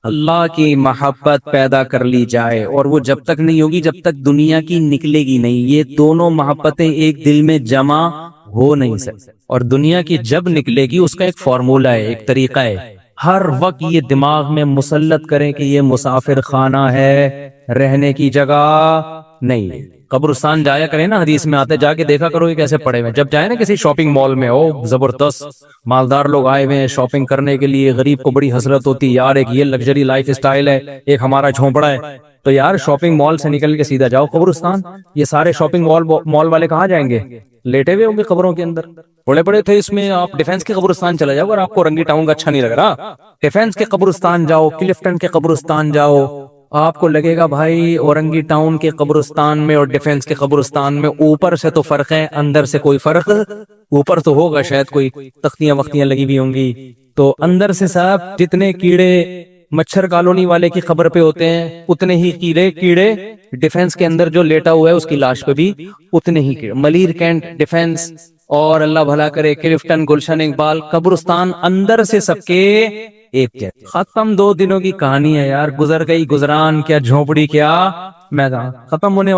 اللہ کی محبت پیدا کر لی جائے، اور وہ جب تک نہیں ہوگی جب تک دنیا کی نکلے گی نہیں. یہ دونوں محبتیں ایک دل میں جمع ہو نہیں سکتی، اور دنیا کی جب نکلے گی اس کا ایک فارمولہ ہے، ایک طریقہ ہے. ہر وقت یہ دماغ میں مسلط کریں کہ یہ مسافر خانہ ہے، رہنے کی جگہ نہیں. قبرستان جایا کریں نا، حدیث میں آتے جا کے دیکھا کرو یہ کیسے پڑے ہوئے. جب جائیں نا کسی شاپنگ مال میں، او زبردست مالدار لوگ آئے ہوئے ہیں شاپنگ کرنے کے لیے، غریب کو بڑی حسرت ہوتی یار ایک یہ لگژری لائف اسٹائل ہے، ایک ہمارا جھونپڑا ہے. تو یار شاپنگ مال سے نکل کے سیدھا جاؤ قبرستان. یہ سارے شاپنگ مال والے کہاں جائیں گے؟ لیٹے ہوئے ہوں گے قبروں کے اندر. بڑے بڑے تھے اس میں آپ ڈیفینس کے قبرستان چلا جاؤ اگر آپ کو رنگی ٹاؤن کا اچھا نہیں لگ رہا. ڈیفینس کے قبرستان جاؤ، کلفٹن کے قبرستان جاؤ، آپ کو لگے گا بھائی اورنگی ٹاؤن کے قبرستان میں اور ڈیفینس کے قبرستان میں اوپر سے تو فرق ہے، اندر سے کوئی فرق. اوپر تو ہوگا شاید کوئی تختیاں وختیاں لگی ہوئی ہوں گی، تو اندر سے صاحب جتنے کیڑے مچھر کالونی والے کی خبر پہ ہوتے ہیں اتنے ہی کیڑے ڈیفینس کے اندر جو لیٹا ہوا ہے اس کی لاش پہ بھی اتنے ہی کیڑے. ملیر کینٹ ڈیفینس اور اللہ بھلا کرے کلفٹن، گلشن اقبال قبرستان اندر سے سب کے ایک جیسے. ختم 2 دنوں کی کہانی ہے یار، گزر گئی گزران، کیا جھونپڑی کیا میدان، ختم ہونے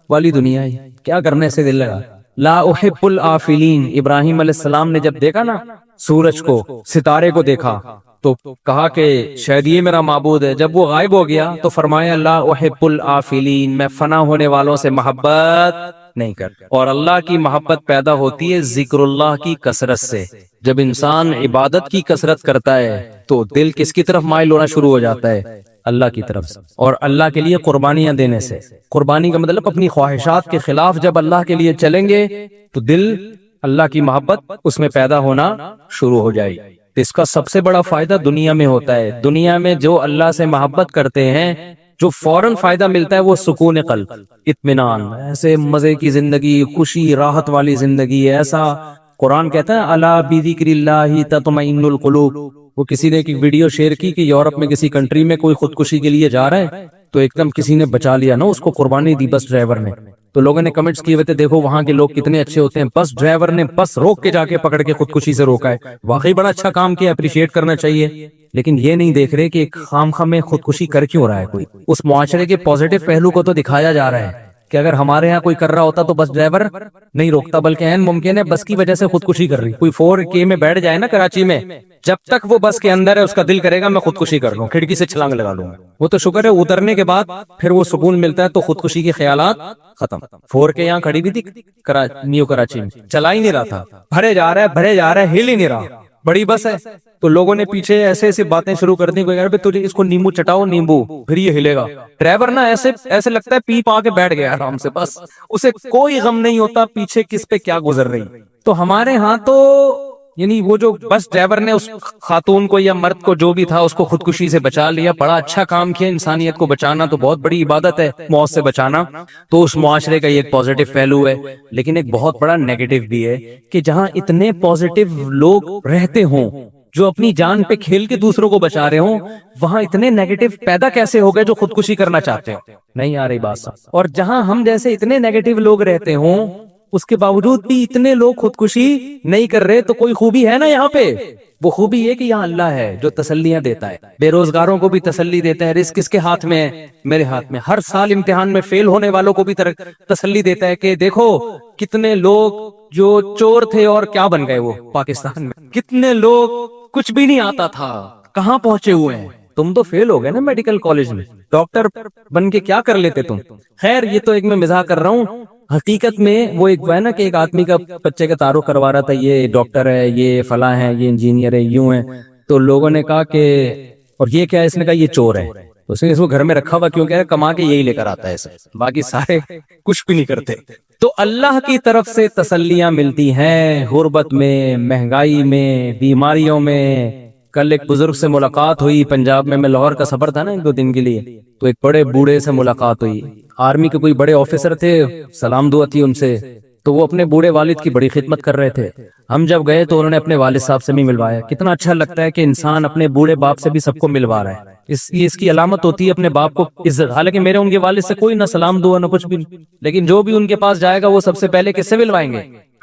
والی دنیا ہے. کیا کرنے سے دل لگا. لا احب الآفلین. ابراہیم علیہ السلام نے جب دیکھا نا سورج کو، ستارے کو دیکھا تو کہا کہ شاید یہ میرا معبود ہے. جب وہ غائب ہو گیا تو فرمایا لا احب الآفلین، میں فنا ہونے والوں سے محبت نہیں کرتا. اور اللہ کی محبت پیدا ہوتی ہے ذکر اللہ کی کثرت سے. جب انسان عبادت کی کثرت کرتا ہے تو دل کس کی طرف مائل ہونا شروع ہو جاتا ہے؟ اللہ کی طرف سے. اور اللہ کے لیے قربانیاں دینے سے. قربانی کا مطلب اپنی خواہشات کے خلاف جب اللہ کے لیے چلیں گے تو دل اللہ کی محبت اس میں پیدا ہونا شروع ہو جائے. اس کا سب سے بڑا فائدہ دنیا میں ہوتا ہے. دنیا میں جو اللہ سے محبت کرتے ہیں جو فوراً فائدہ ملتا ہے وہ سکون قلب، اطمینان، ایسے مزے کی زندگی، خوشی راحت والی زندگی. ایسا قرآن کہتا ہے الا بذکر اللہ تطمئن القلوب. وہ کسی نے ایک ویڈیو شیئر کی کہ یورپ میں کسی کنٹری میں کوئی خودکشی کے لیے جا رہا ہے تو ایک دم کسی نے بچا لیا نا، اس کو قربانی دی بس ڈرائیور نے. تو لوگوں نے کمنٹس کیے ہوئے تھے دیکھو وہاں کے لوگ کتنے اچھے ہوتے ہیں، بس ڈرائیور نے بس روک کے جا کے پکڑ کے خودکشی سے روکا ہے. واقعی بڑا اچھا کام کیا، اپریشیٹ کرنا چاہیے. لیکن یہ نہیں دیکھ رہے کہ ایک خام خواہ میں خودکشی کر کیوں رہا ہے کوئی. اس معاشرے کے پازیٹیو پہلو کو تو دکھایا جا رہا ہے کہ اگر ہمارے ہاں کوئی کر رہا ہوتا تو بس ڈرائیور نہیں روکتا، بلکہ عین ممکن ہے بس کی وجہ سے خودکشی کر رہی. کوئی 4K میں بیٹھ جائے نا کراچی میں، جب تک وہ بس کے اندر ہے اس کا دل کرے گا میں خودکشی کر لوں، کھڑکی سے چھلانگ لگا لوں. وہ تو شکر ہے اترنے کے بعد پھر وہ سکون ملتا ہے تو خودکشی کے خیالات ختم. 4K یہاں کھڑی بھی تھی نیو کراچی میں، چلا ہی نہیں رہا تھا، بھرے جا رہا ہے، ہل ہی نہیں رہا. بڑی بس ہے تو لوگوں نے پیچھے ایسے ایسے باتیں شروع کر دی کہ تجھے اس کو نیمبو چٹاؤ، نیمبو پھر یہ ہلے گا. ڈرائیور نا ایسے لگتا ہے پی پا کے بیٹھ گیا آرام سے، بس اسے کوئی غم نہیں ہوتا پیچھے کس پہ کیا گزر رہی. تو ہمارے ہاں تو یعنی وہ جو بس ڈرائیور نے اس خاتون کو یا مرد کو جو بھی تھا اس کو خودکشی سے بچا لیا، بڑا اچھا کام کیا. انسانیت کو بچانا تو بہت بڑی عبادت ہے، موت سے بچانا تو اس معاشرے کا یہ ایک پازیٹیو پہلو ہے. لیکن ایک بہت بڑا نیگیٹو بھی ہے کہ جہاں اتنے پازیٹیو لوگ رہتے ہوں جو اپنی جان پہ کھیل کے دوسروں کو بچا رہے ہوں، وہاں اتنے نیگیٹو پیدا کیسے ہو گئے جو خودکشی کرنا چاہتے ہوں. نہیں آ رہی بات. اور جہاں ہم جیسے اتنے نیگیٹو لوگ رہتے ہوں اس کے باوجود بھی اتنے لوگ خودکشی نہیں کر رہے، تو کوئی خوبی ہے نا یہاں پہ. وہ خوبی یہ کہ یہاں اللہ ہے جو تسلیاں دیتا ہے، بے روزگاروں کو بھی تسلی دیتا ہے. رزق کس کے ہاتھ میں ہے؟ میرے ہاتھ میں. ہر سال امتحان میں فیل ہونے والوں کو بھی تسلی دیتا ہے کہ دیکھو کتنے لوگ جو چور تھے اور کیا بن گئے وہ پاکستان میں، کتنے لوگ کچھ بھی نہیں آتا تھا کہاں پہنچے ہوئے ہیں. تم تو فیل ہو گئے نا میڈیکل کالج میں، ڈاکٹر بن کے کیا کر لیتے تم. خیر یہ تو ایک میں مزاح کر رہا ہوں. حقیقت میں وہ ایک ہے نا کہ ایک آدمی کا بچے کا تعارف کروا رہا تھا، یہ ڈاکٹر ہے، یہ فلاں ہے، یہ انجینئر ہے، یوں ہے. تو لوگوں نے کہا کہ اور یہ کیا ہے؟ اس نے کہا یہ چور ہے. اس نے اس کو گھر میں رکھا ہوا کیوں؟ کہہ رہا کما کے یہی لے کر آتا ہے ایسا، باقی سارے کچھ بھی نہیں کرتے. تو اللہ کی طرف سے تسلیاں ملتی ہیں غربت میں، مہنگائی میں، بیماریوں میں. کل ایک بزرگ سے ملاقات ہوئی پنجاب میں لاہور کا سفر تھا نا 1-2 دن کے لیے، تو ایک بڑے بوڑھے سے ملاقات ہوئی. آرمی کے کوئی بڑے آفیسر تھے، سلام دعا تھی ان سے، تو وہ اپنے بوڑھے والد کی بڑی خدمت کر رہے تھے. ہم جب گئے تو انہوں نے اپنے والد صاحب سے بھی ملوایا. کتنا اچھا لگتا ہے کہ انسان اپنے بوڑھے باپ سے بھی سب کو ملوا رہا ہے. اس کی علامت ہوتی ہے اپنے باپ کو عزت. حالانکہ میرے ان کے والد سے کوئی نہ سلام دعا نہ کچھ بھی، لیکن جو بھی ان کے پاس جائے گا وہ سب سے پہلے کس سے ملوائیں گے؟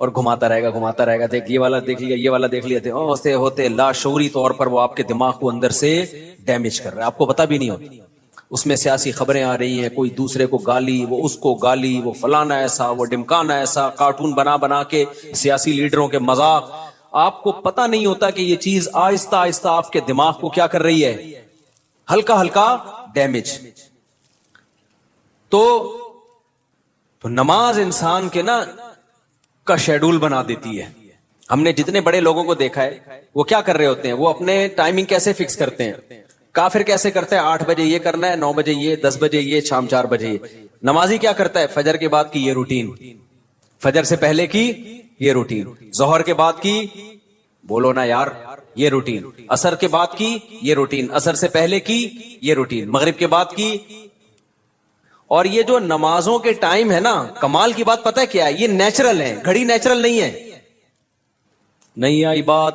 اور گھماتا رہے گا, دیکھ یہ والا دیکھ لیا, یہ والا دیکھ لیا, ہوتے ہوتے لاشعوری طور پر وہ آپ کے دماغ کو اندر سے ڈیمیج کر رہا ہے, آپ کو پتا بھی نہیں ہوتا. اس میں سیاسی خبریں آ رہی ہیں, کوئی دوسرے کو گالی, وہ اس کو گالی, وہ فلانا ایسا, وہ ڈمکانا ایسا, کارٹون بنا کے سیاسی لیڈروں کے مذاق. آپ کو پتا نہیں ہوتا کہ یہ چیز آہستہ آہستہ آپ کے دماغ کو کیا کر رہی ہے, ہلکا ہلکا ڈیمیج. تو نماز انسان کے نا کا شیڈول بنا دیتی ہے. ہم نے جتنے بڑے لوگوں کو دیکھا ہے وہ کیا کر رہے ہوتے ہیں, وہ اپنے ٹائمنگ کیسے فکس کرتے ہیں, کافر کیسے کرتے ہیں, 8 بجے یہ کرنا ہے, 9 بجے یہ, 10 بجے یہ, شام 4 بجے یہ. نمازی کیا کرتا ہے, فجر کے بعد کی یہ روٹین, فجر سے پہلے کی یہ روٹین, ظہر کے بعد کی, بولو نا یار, یہ روٹین, عصر کے بعد کی یہ روٹین, عصر سے پہلے کی یہ روٹین, مغرب کے بعد کی. اور یہ جو نمازوں کے ٹائم ہے نا, کمال کی بات پتہ ہے کیا ہے, یہ نیچرل ہے, گھڑی نیچرل نہیں ہے. نہیں آئی بات.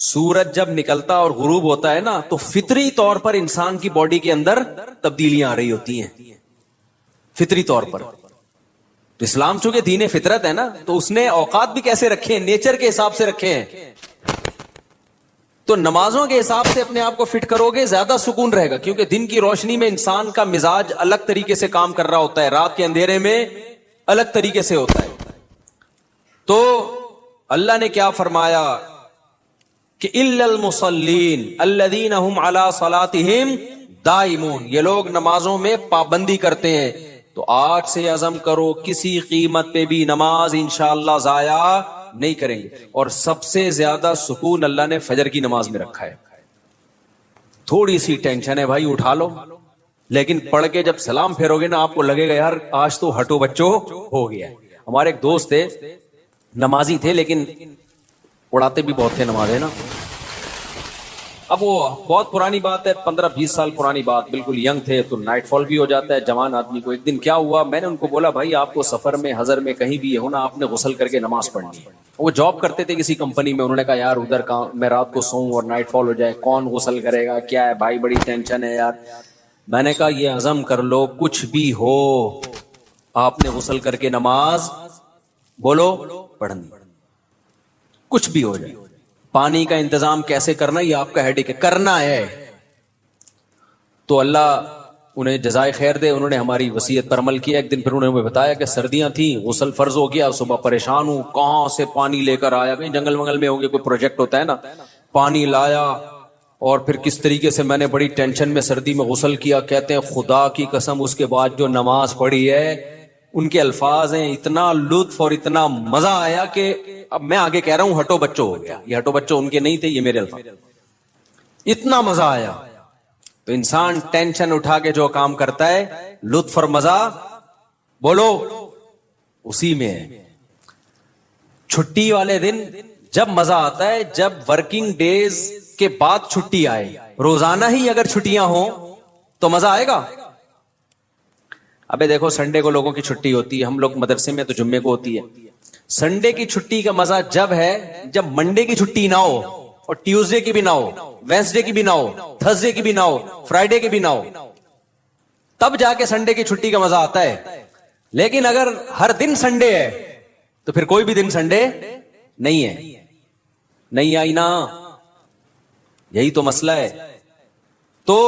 سورج جب نکلتا اور غروب ہوتا ہے نا, تو فطری طور پر انسان کی باڈی کے اندر تبدیلیاں آ رہی ہوتی ہیں, فطری طور پر. تو اسلام چونکہ دین فطرت ہے نا, تو اس نے اوقات بھی کیسے رکھے ہیں, نیچر کے حساب سے رکھے ہیں. تو نمازوں کے حساب سے اپنے آپ کو فٹ کرو گے, زیادہ سکون رہے گا, کیونکہ دن کی روشنی میں انسان کا مزاج الگ طریقے سے کام کر رہا ہوتا ہے, رات کے اندھیرے میں الگ طریقے سے ہوتا ہے. تو اللہ نے کیا فرمایا کہ الا المصلین الذین هم علی صلاتهم دائمون, یہ لوگ نمازوں میں پابندی کرتے ہیں. تو آج سے عزم کرو کسی قیمت پہ بھی نماز انشاءاللہ ضائع نہیں کریں گے. اور سب سے زیادہ سکون اللہ نے فجر کی نماز میں رکھا ہے. تھوڑی سی ٹینشن ہے بھائی, اٹھا لو, لیکن پڑھ کے جب سلام پھیرو گے نا, آپ کو لگے گا یار آج تو ہٹو بچو ہو گیا. ہمارے ایک دوست تھے, نمازی تھے, لیکن اڑاتے بھی بہت تھے نماز, ہے نا. اب وہ بہت پرانی بات ہے, 15-20 سال پرانی بات, بالکل ینگ تھے, تو نائٹ فال بھی ہو جاتا ہے جوان آدمی کو. ایک دن کیا ہوا, میں نے ان کو بولا بھائی آپ کو سفر میں, حضر میں, کہیں بھی ہونا, آپ نے غسل کر کے نماز پڑھنی ہے. وہ جاب کرتے تھے کسی کمپنی میں, انہوں نے کہا یار ادھر میں رات کو سوؤں اور نائٹ فال ہو جائے, کون غسل کرے گا, کیا ہے بھائی, بڑی ٹینشن ہے یار. میں نے کہا یہ عزم کر لو, کچھ بھی ہو آپ نے غسل کر کے نماز بولو پڑھنی, کچھ بھی ہو جائے. پانی کا انتظام کیسے کرنا یہ آپ کا ہیڈک ہے, کرنا ہے. تو اللہ انہیں جزائے خیر دے, انہوں نے ہماری وصیت پر عمل کیا. ایک دن پھر انہوں نے بتایا کہ سردیاں تھیں, غسل فرض ہو گیا, صبح پریشان ہوں, کہاں سے پانی لے کر آیا, کہیں جنگل منگل میں ہوں گے, کوئی پروجیکٹ ہوتا ہے نا, پانی لایا, اور پھر کس طریقے سے میں نے بڑی ٹینشن میں سردی میں غسل کیا. کہتے ہیں خدا کی قسم اس کے بعد جو نماز پڑھی ہے, ان کے الفاظ ہیں, اتنا لطف اور اتنا مزہ آیا کہ اب میں آگے کہہ رہا ہوں ہٹو بچو ہو گیا. یہ ہٹو بچو ان کے نہیں تھے, یہ میرے الفاظ. اتنا مزہ آیا. تو انسان ٹینشن اٹھا کے جو کام کرتا ہے, لطف اور مزہ بولو اسی میں ہے. چھٹی والے دن جب مزہ آتا ہے, جب ورکنگ ڈیز کے بعد چھٹی آئے. روزانہ ہی اگر چھٹیاں ہوں تو مزہ آئے گا. ابے دیکھو سنڈے کو لوگوں کی چھٹی ہوتی ہے, ہم لوگ مدرسے میں تو جمعے کو ہوتی ہے. سنڈے کی چھٹی کا مزہ جب ہے جب منڈے کی چھٹی نہ ہو, اور ٹیوزڈے کی بھی نہ ہو, وینسڈے کی بھی نہ ہو, تھرسڈے کی بھی نہ ہو, فرائیڈے کی بھی نہ ہو, تب جا کے سنڈے کی چھٹی کا مزہ آتا ہے. لیکن اگر ہر دن سنڈے ہے تو پھر کوئی بھی دن سنڈے نہیں ہے. نہیں آئی نا, یہی تو مسئلہ ہے. تو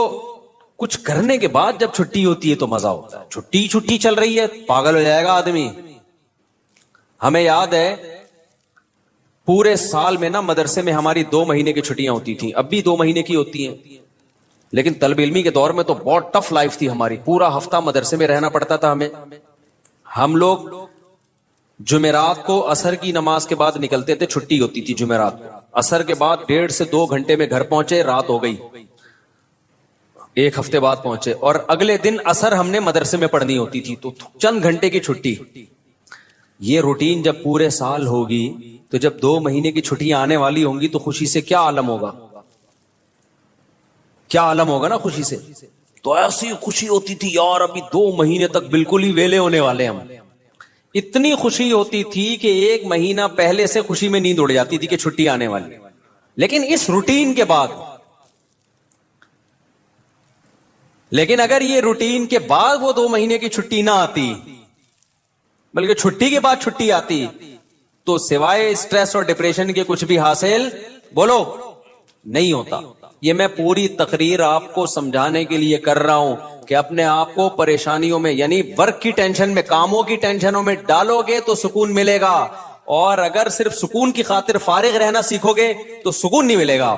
کچھ کرنے کے بعد جب چھٹی ہوتی ہے تو مزہ ہوتا ہے. چھٹی چل رہی ہے, پاگل ہو جائے گا آدمی. ہمیں یاد ہے پورے سال میں نا مدرسے میں ہماری 2 مہینے کی چھٹیاں ہوتی تھیں, اب بھی 2 مہینے کی ہوتی ہیں, لیکن طلب علمی کے دور میں تو بہت ٹف لائف تھی ہماری. پورا ہفتہ مدرسے میں رہنا پڑتا تھا ہمیں. ہم لوگ جمعرات کو عصر کی نماز کے بعد نکلتے تھے, چھٹی ہوتی تھی جمعرات کو. عصر کے بعد 1.5 سے 2 گھنٹے میں گھر پہنچے, رات ہو گئی. 1 ہفتے بعد پہنچے, اور اگلے دن عصر ہم نے مدرسے میں پڑھنی ہوتی تھی, تو چند گھنٹے کی چھٹی. یہ روٹین جب پورے سال ہوگی تو جب 2 مہینے کی چھٹیاں آنے والی ہوں گی تو خوشی سے کیا عالم ہوگا, کیا عالم ہوگا نا خوشی سے. تو ایسی خوشی ہوتی تھی یار, ابھی 2 مہینے تک بالکل ہی ویلے ہونے والے ہم. اتنی خوشی ہوتی تھی کہ 1 مہینہ پہلے سے خوشی میں نیند اڑ جاتی تھی کہ چھٹی آنے والی. لیکن اس روٹین کے بعد, لیکن اگر یہ روٹین کے بعد وہ 2 مہینے کی چھٹی نہ آتی, بلکہ چھٹی کے بعد چھٹی آتی, تو سوائے اسٹریس اور ڈپریشن کے کچھ بھی حاصل بولو نہیں ہوتا. یہ میں پوری تقریر آپ کو سمجھانے کے لیے کر رہا ہوں کہ اپنے آپ کو پریشانیوں میں یعنی ورک کی ٹینشن میں, کاموں کی ٹینشنوں میں ڈالو گے تو سکون ملے گا, اور اگر صرف سکون کی خاطر فارغ رہنا سیکھو گے تو سکون نہیں ملے گا.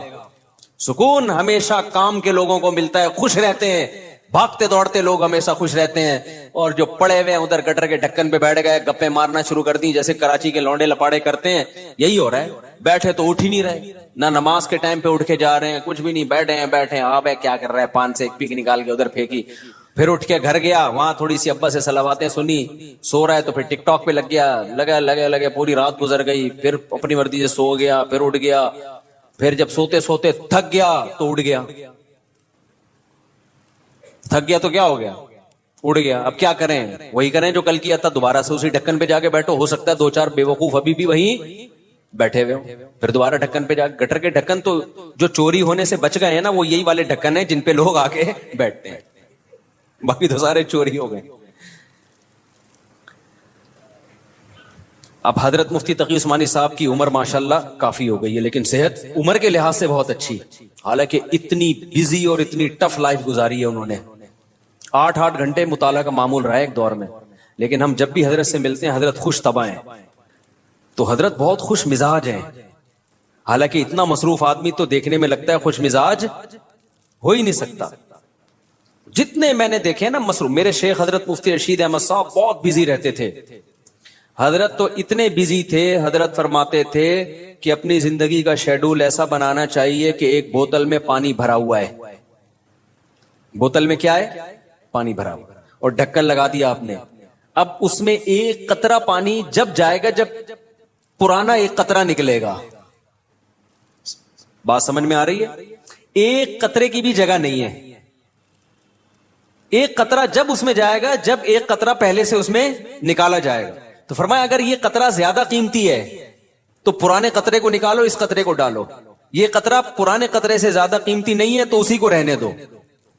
سکون ہمیشہ کام کے لوگوں کو ملتا ہے, خوش رہتے ہیں, بھاگتے دوڑتے لوگ ہمیشہ خوش رہتے ہیں. اور جو پڑے ہوئے ہیں ادھر گٹر کے ڈھکن پہ بیٹھ گئے, گپے مارنا شروع کر دی جیسے کراچی کے لونڈے لپاڑے کرتے ہیں, یہی ہو رہا ہے. بیٹھے تو اٹھ ہی نہیں رہے, نہ نماز کے ٹائم پہ اٹھ کے جا رہے ہیں, کچھ بھی نہیں, بیٹھے ہیں. آپ کیا کر رہے ہیں, پان سے ایک پیک نکال کے ادھر پھینکی, پھر اٹھ کے گھر گیا, وہاں تھوڑی سی ابا سے صلواتیں سنی, سو رہا ہے تو پھر ٹک ٹاک پہ لگ گیا, لگے پوری رات گزر گئی, پھر اپنی مرضی سے سو گیا, پھر اٹھ گیا, پھر جب سوتے سوتے تھک گیا تو اٹھ گیا. تھک گیا تو کیا ہو گیا, اڑ گیا. اب کیا کریں, وہی کریں جو کل کیا تھا, دوبارہ سے اسی ڈھکن پہ جا کے بیٹھو. ہو سکتا ہے 2-4 بے وقوف ابھی بھی وہیں بیٹھے ہوئے ہوں, پھر دوبارہ ڈھکن پہ جا. گٹر کے ڈھکن تو جو چوری ہونے سے بچ گئے ہیں نا, وہ یہی والے ڈھکن ہیں جن پہ لوگ آ کے بیٹھتے ہیں, باقی تو سارے چوری ہو گئے. اب حضرت مفتی تقی عثمانی صاحب کی عمر ماشاءاللہ کافی ہو گئی ہے, لیکن صحت عمر کے لحاظ سے بہت اچھی, حالانکہ اتنی بزی اور اتنی ٹف لائف گزاری ہے انہوں نے. 8 گھنٹے مطالعہ کا معمول رہا ہے ایک دور میں, لیکن ہم جب بھی حضرت سے ملتے ہیں حضرت خوش طبع ہیں, تو حضرت بہت خوش مزاج ہیں. حالانکہ اتنا مصروف آدمی تو دیکھنے میں لگتا ہے خوش مزاج ہو ہی نہیں سکتا. جتنے میں نے دیکھے نا مصروف, میرے شیخ حضرت مفتی رشید احمد صاحب بہت بزی رہتے تھے. حضرت تو اتنے بزی تھے, حضرت فرماتے تھے کہ اپنی زندگی کا شیڈول ایسا بنانا چاہیے کہ ایک بوتل میں پانی بھرا ہوا ہے, بوتل میں کیا ہے, پانی بھرا ہوا, اور ڈھکن لگا دیا آپ نے. اب اس میں ایک قطرہ پانی جب جائے گا جب پرانا ایک قطرہ نکلے گا. بات سمجھ میں آ رہی ہے؟ ایک قطرے کی بھی جگہ نہیں ہے. ایک قطرہ جب اس میں جائے گا جب ایک قطرہ پہلے سے اس میں نکالا جائے گا. تو فرمایا اگر یہ قطرہ زیادہ قیمتی ہے تو پرانے قطرے کو نکالو, اس قطرے کو ڈالو. یہ قطرہ پرانے قطرے سے زیادہ قیمتی نہیں ہے تو اسی کو رہنے دو,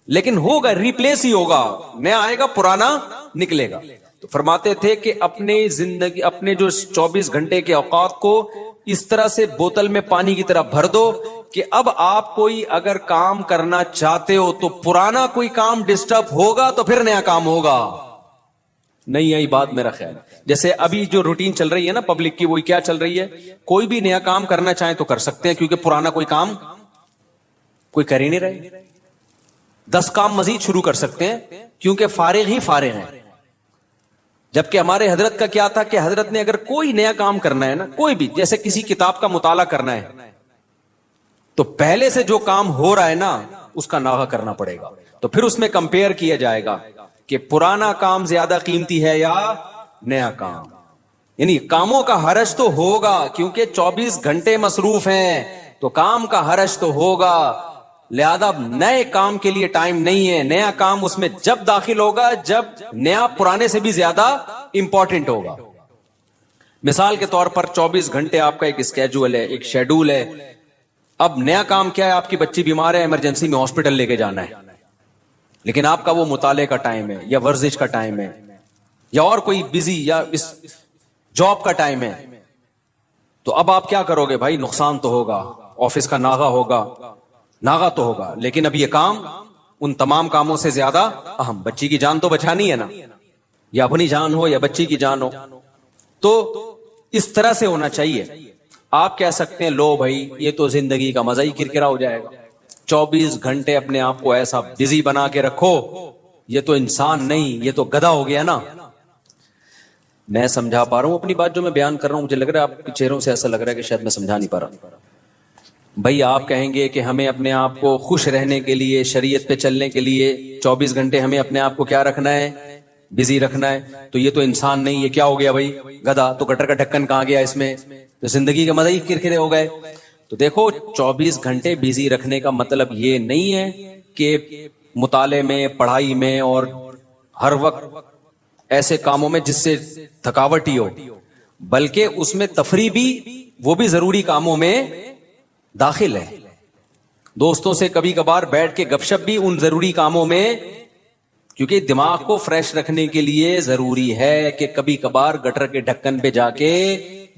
لیکن ہوگا, ریپلیس ہی ہوگا, نیا آئے گا, پرانا نکلے گا. تو فرماتے تھے کہ اپنے زندگی, اپنے جو 24 گھنٹے کے اوقات کو اس طرح سے بوتل میں پانی کی طرح بھر دو کہ اب آپ کوئی اگر کام کرنا چاہتے ہو تو پرانا کوئی کام ڈسٹرب ہوگا تو پھر نیا کام ہوگا. نہیں آئی بات میرا خیال. جیسے ابھی جو روٹین چل رہی ہے نا پبلک کی, وہی کیا چل رہی ہے, کوئی بھی نیا کام کرنا چاہیں تو کر سکتے ہیں, کیونکہ پرانا کوئی کام کوئی کر ہی نہیں رہے. 10 کام مزید شروع کر سکتے ہیں کیونکہ فارغ ہی فارغ ہیں. جبکہ ہمارے حضرت کا کیا تھا کہ حضرت نے اگر کوئی نیا کام کرنا ہے نا, کوئی بھی, جیسے کسی کتاب کا مطالعہ کرنا ہے تو پہلے سے جو کام ہو رہا ہے نا اس کا ناغہ کرنا پڑے گا. تو پھر اس میں کمپیئر کیا جائے گا کہ پرانا کام زیادہ قیمتی ہے یا نیا کام. یعنی کاموں کا حرج تو ہوگا کیونکہ 24 گھنٹے مصروف ہیں, تو کام کا حرج تو ہوگا, لہذا نئے کام کے لیے ٹائم نہیں ہے. نیا کام اس میں جب داخل ہوگا جب نیا پرانے سے بھی زیادہ امپورٹنٹ ہوگا. مثال کے طور پر 24 گھنٹے آپ کا ایک اسکیجول ہے, ایک شیڈول ہے. اب نیا کام کیا ہے, آپ کی بچی بیمار ہے, ایمرجنسی میں ہاسپٹل لے کے جانا ہے, لیکن آپ کا وہ مطالعے کا ٹائم ہے یا ورزش کا ٹائم ہے یا اور کوئی بزی یا اس جاب کا ٹائم ہے. تو اب آپ کیا کرو گے بھائی, نقصان تو ہوگا, آفس کا ناغہ ہوگا, ناغہ تو ہوگا, لیکن اب یہ کام ان تمام کاموں سے زیادہ اہم. بچی کی جان تو بچانی ہے نا, یا اپنی جان ہو یا بچی کی جان ہو. تو اس طرح سے ہونا چاہیے. آپ کہہ سکتے ہیں لو بھائی یہ تو زندگی کا مزہ ہی کرکرا ہو جائے گا, 24 گھنٹے اپنے آپ کو ایسا بزی بنا کے رکھو, یہ تو انسان نہیں, یہ تو گدھا ہو گیا نا. میں سمجھا پا رہا ہوں اپنی بات جو میں بیان کر رہا ہوں, مجھے لگ رہا ہے آپ کے چہروں سے ایسا لگ رہا ہے کہ شاید میں سمجھا نہیں پا رہا. بھائی آپ کہیں گے کہ ہمیں اپنے آپ کو خوش رہنے کے لیے, شریعت پہ چلنے کے لیے 24 گھنٹے ہمیں اپنے آپ کو کیا رکھنا ہے, بزی رکھنا ہے. تو یہ تو انسان نہیں, یہ کیا ہو گیا بھائی, گدھا. تو گٹر کا ڈھکن کہاں گیا اس میں, تو زندگی کے مزے ہی کرکرے ہو گئے. تو دیکھو 24 گھنٹے بزی رکھنے کا مطلب یہ نہیں ہے کہ مطالعے میں, پڑھائی میں اور ہر وقت ایسے کاموں میں جس سے تھکاوٹ ہی ہو, بلکہ اس میں تفریح بھی, وہ بھی ضروری کاموں میں داخل ہے. دوستوں سے کبھی کبھار بیٹھ کے گپ شپ بھی ان ضروری کاموں میں, کیونکہ دماغ کو فریش رکھنے کے لیے ضروری ہے کہ کبھی کبھار گٹر کے ڈھکن پہ جا کے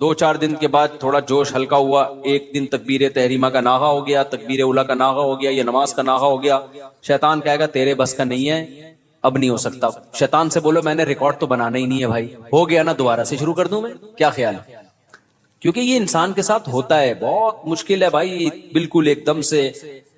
دو چار دن کے بعد تھوڑا جوش ہلکا ہوا, ایک دن تکبیر تحریمہ کا ناغہ ہو گیا, تکبیر اولا کا ناغہ ہو گیا, یا نماز کا ناغہ ہو گیا, شیطان کہے گا تیرے بس کا نہیں ہے, اب نہیں ہو سکتا. شیطان سے بولو میں نے ریکارڈ تو بنانا ہی نہیں ہے بھائی, ہو گیا نا دوبارہ سے شروع کر دوں میں, کیا خیال ہے؟ کیونکہ یہ انسان کے ساتھ ہوتا ہے, بہت مشکل ہے بھائی بالکل ایک دم سے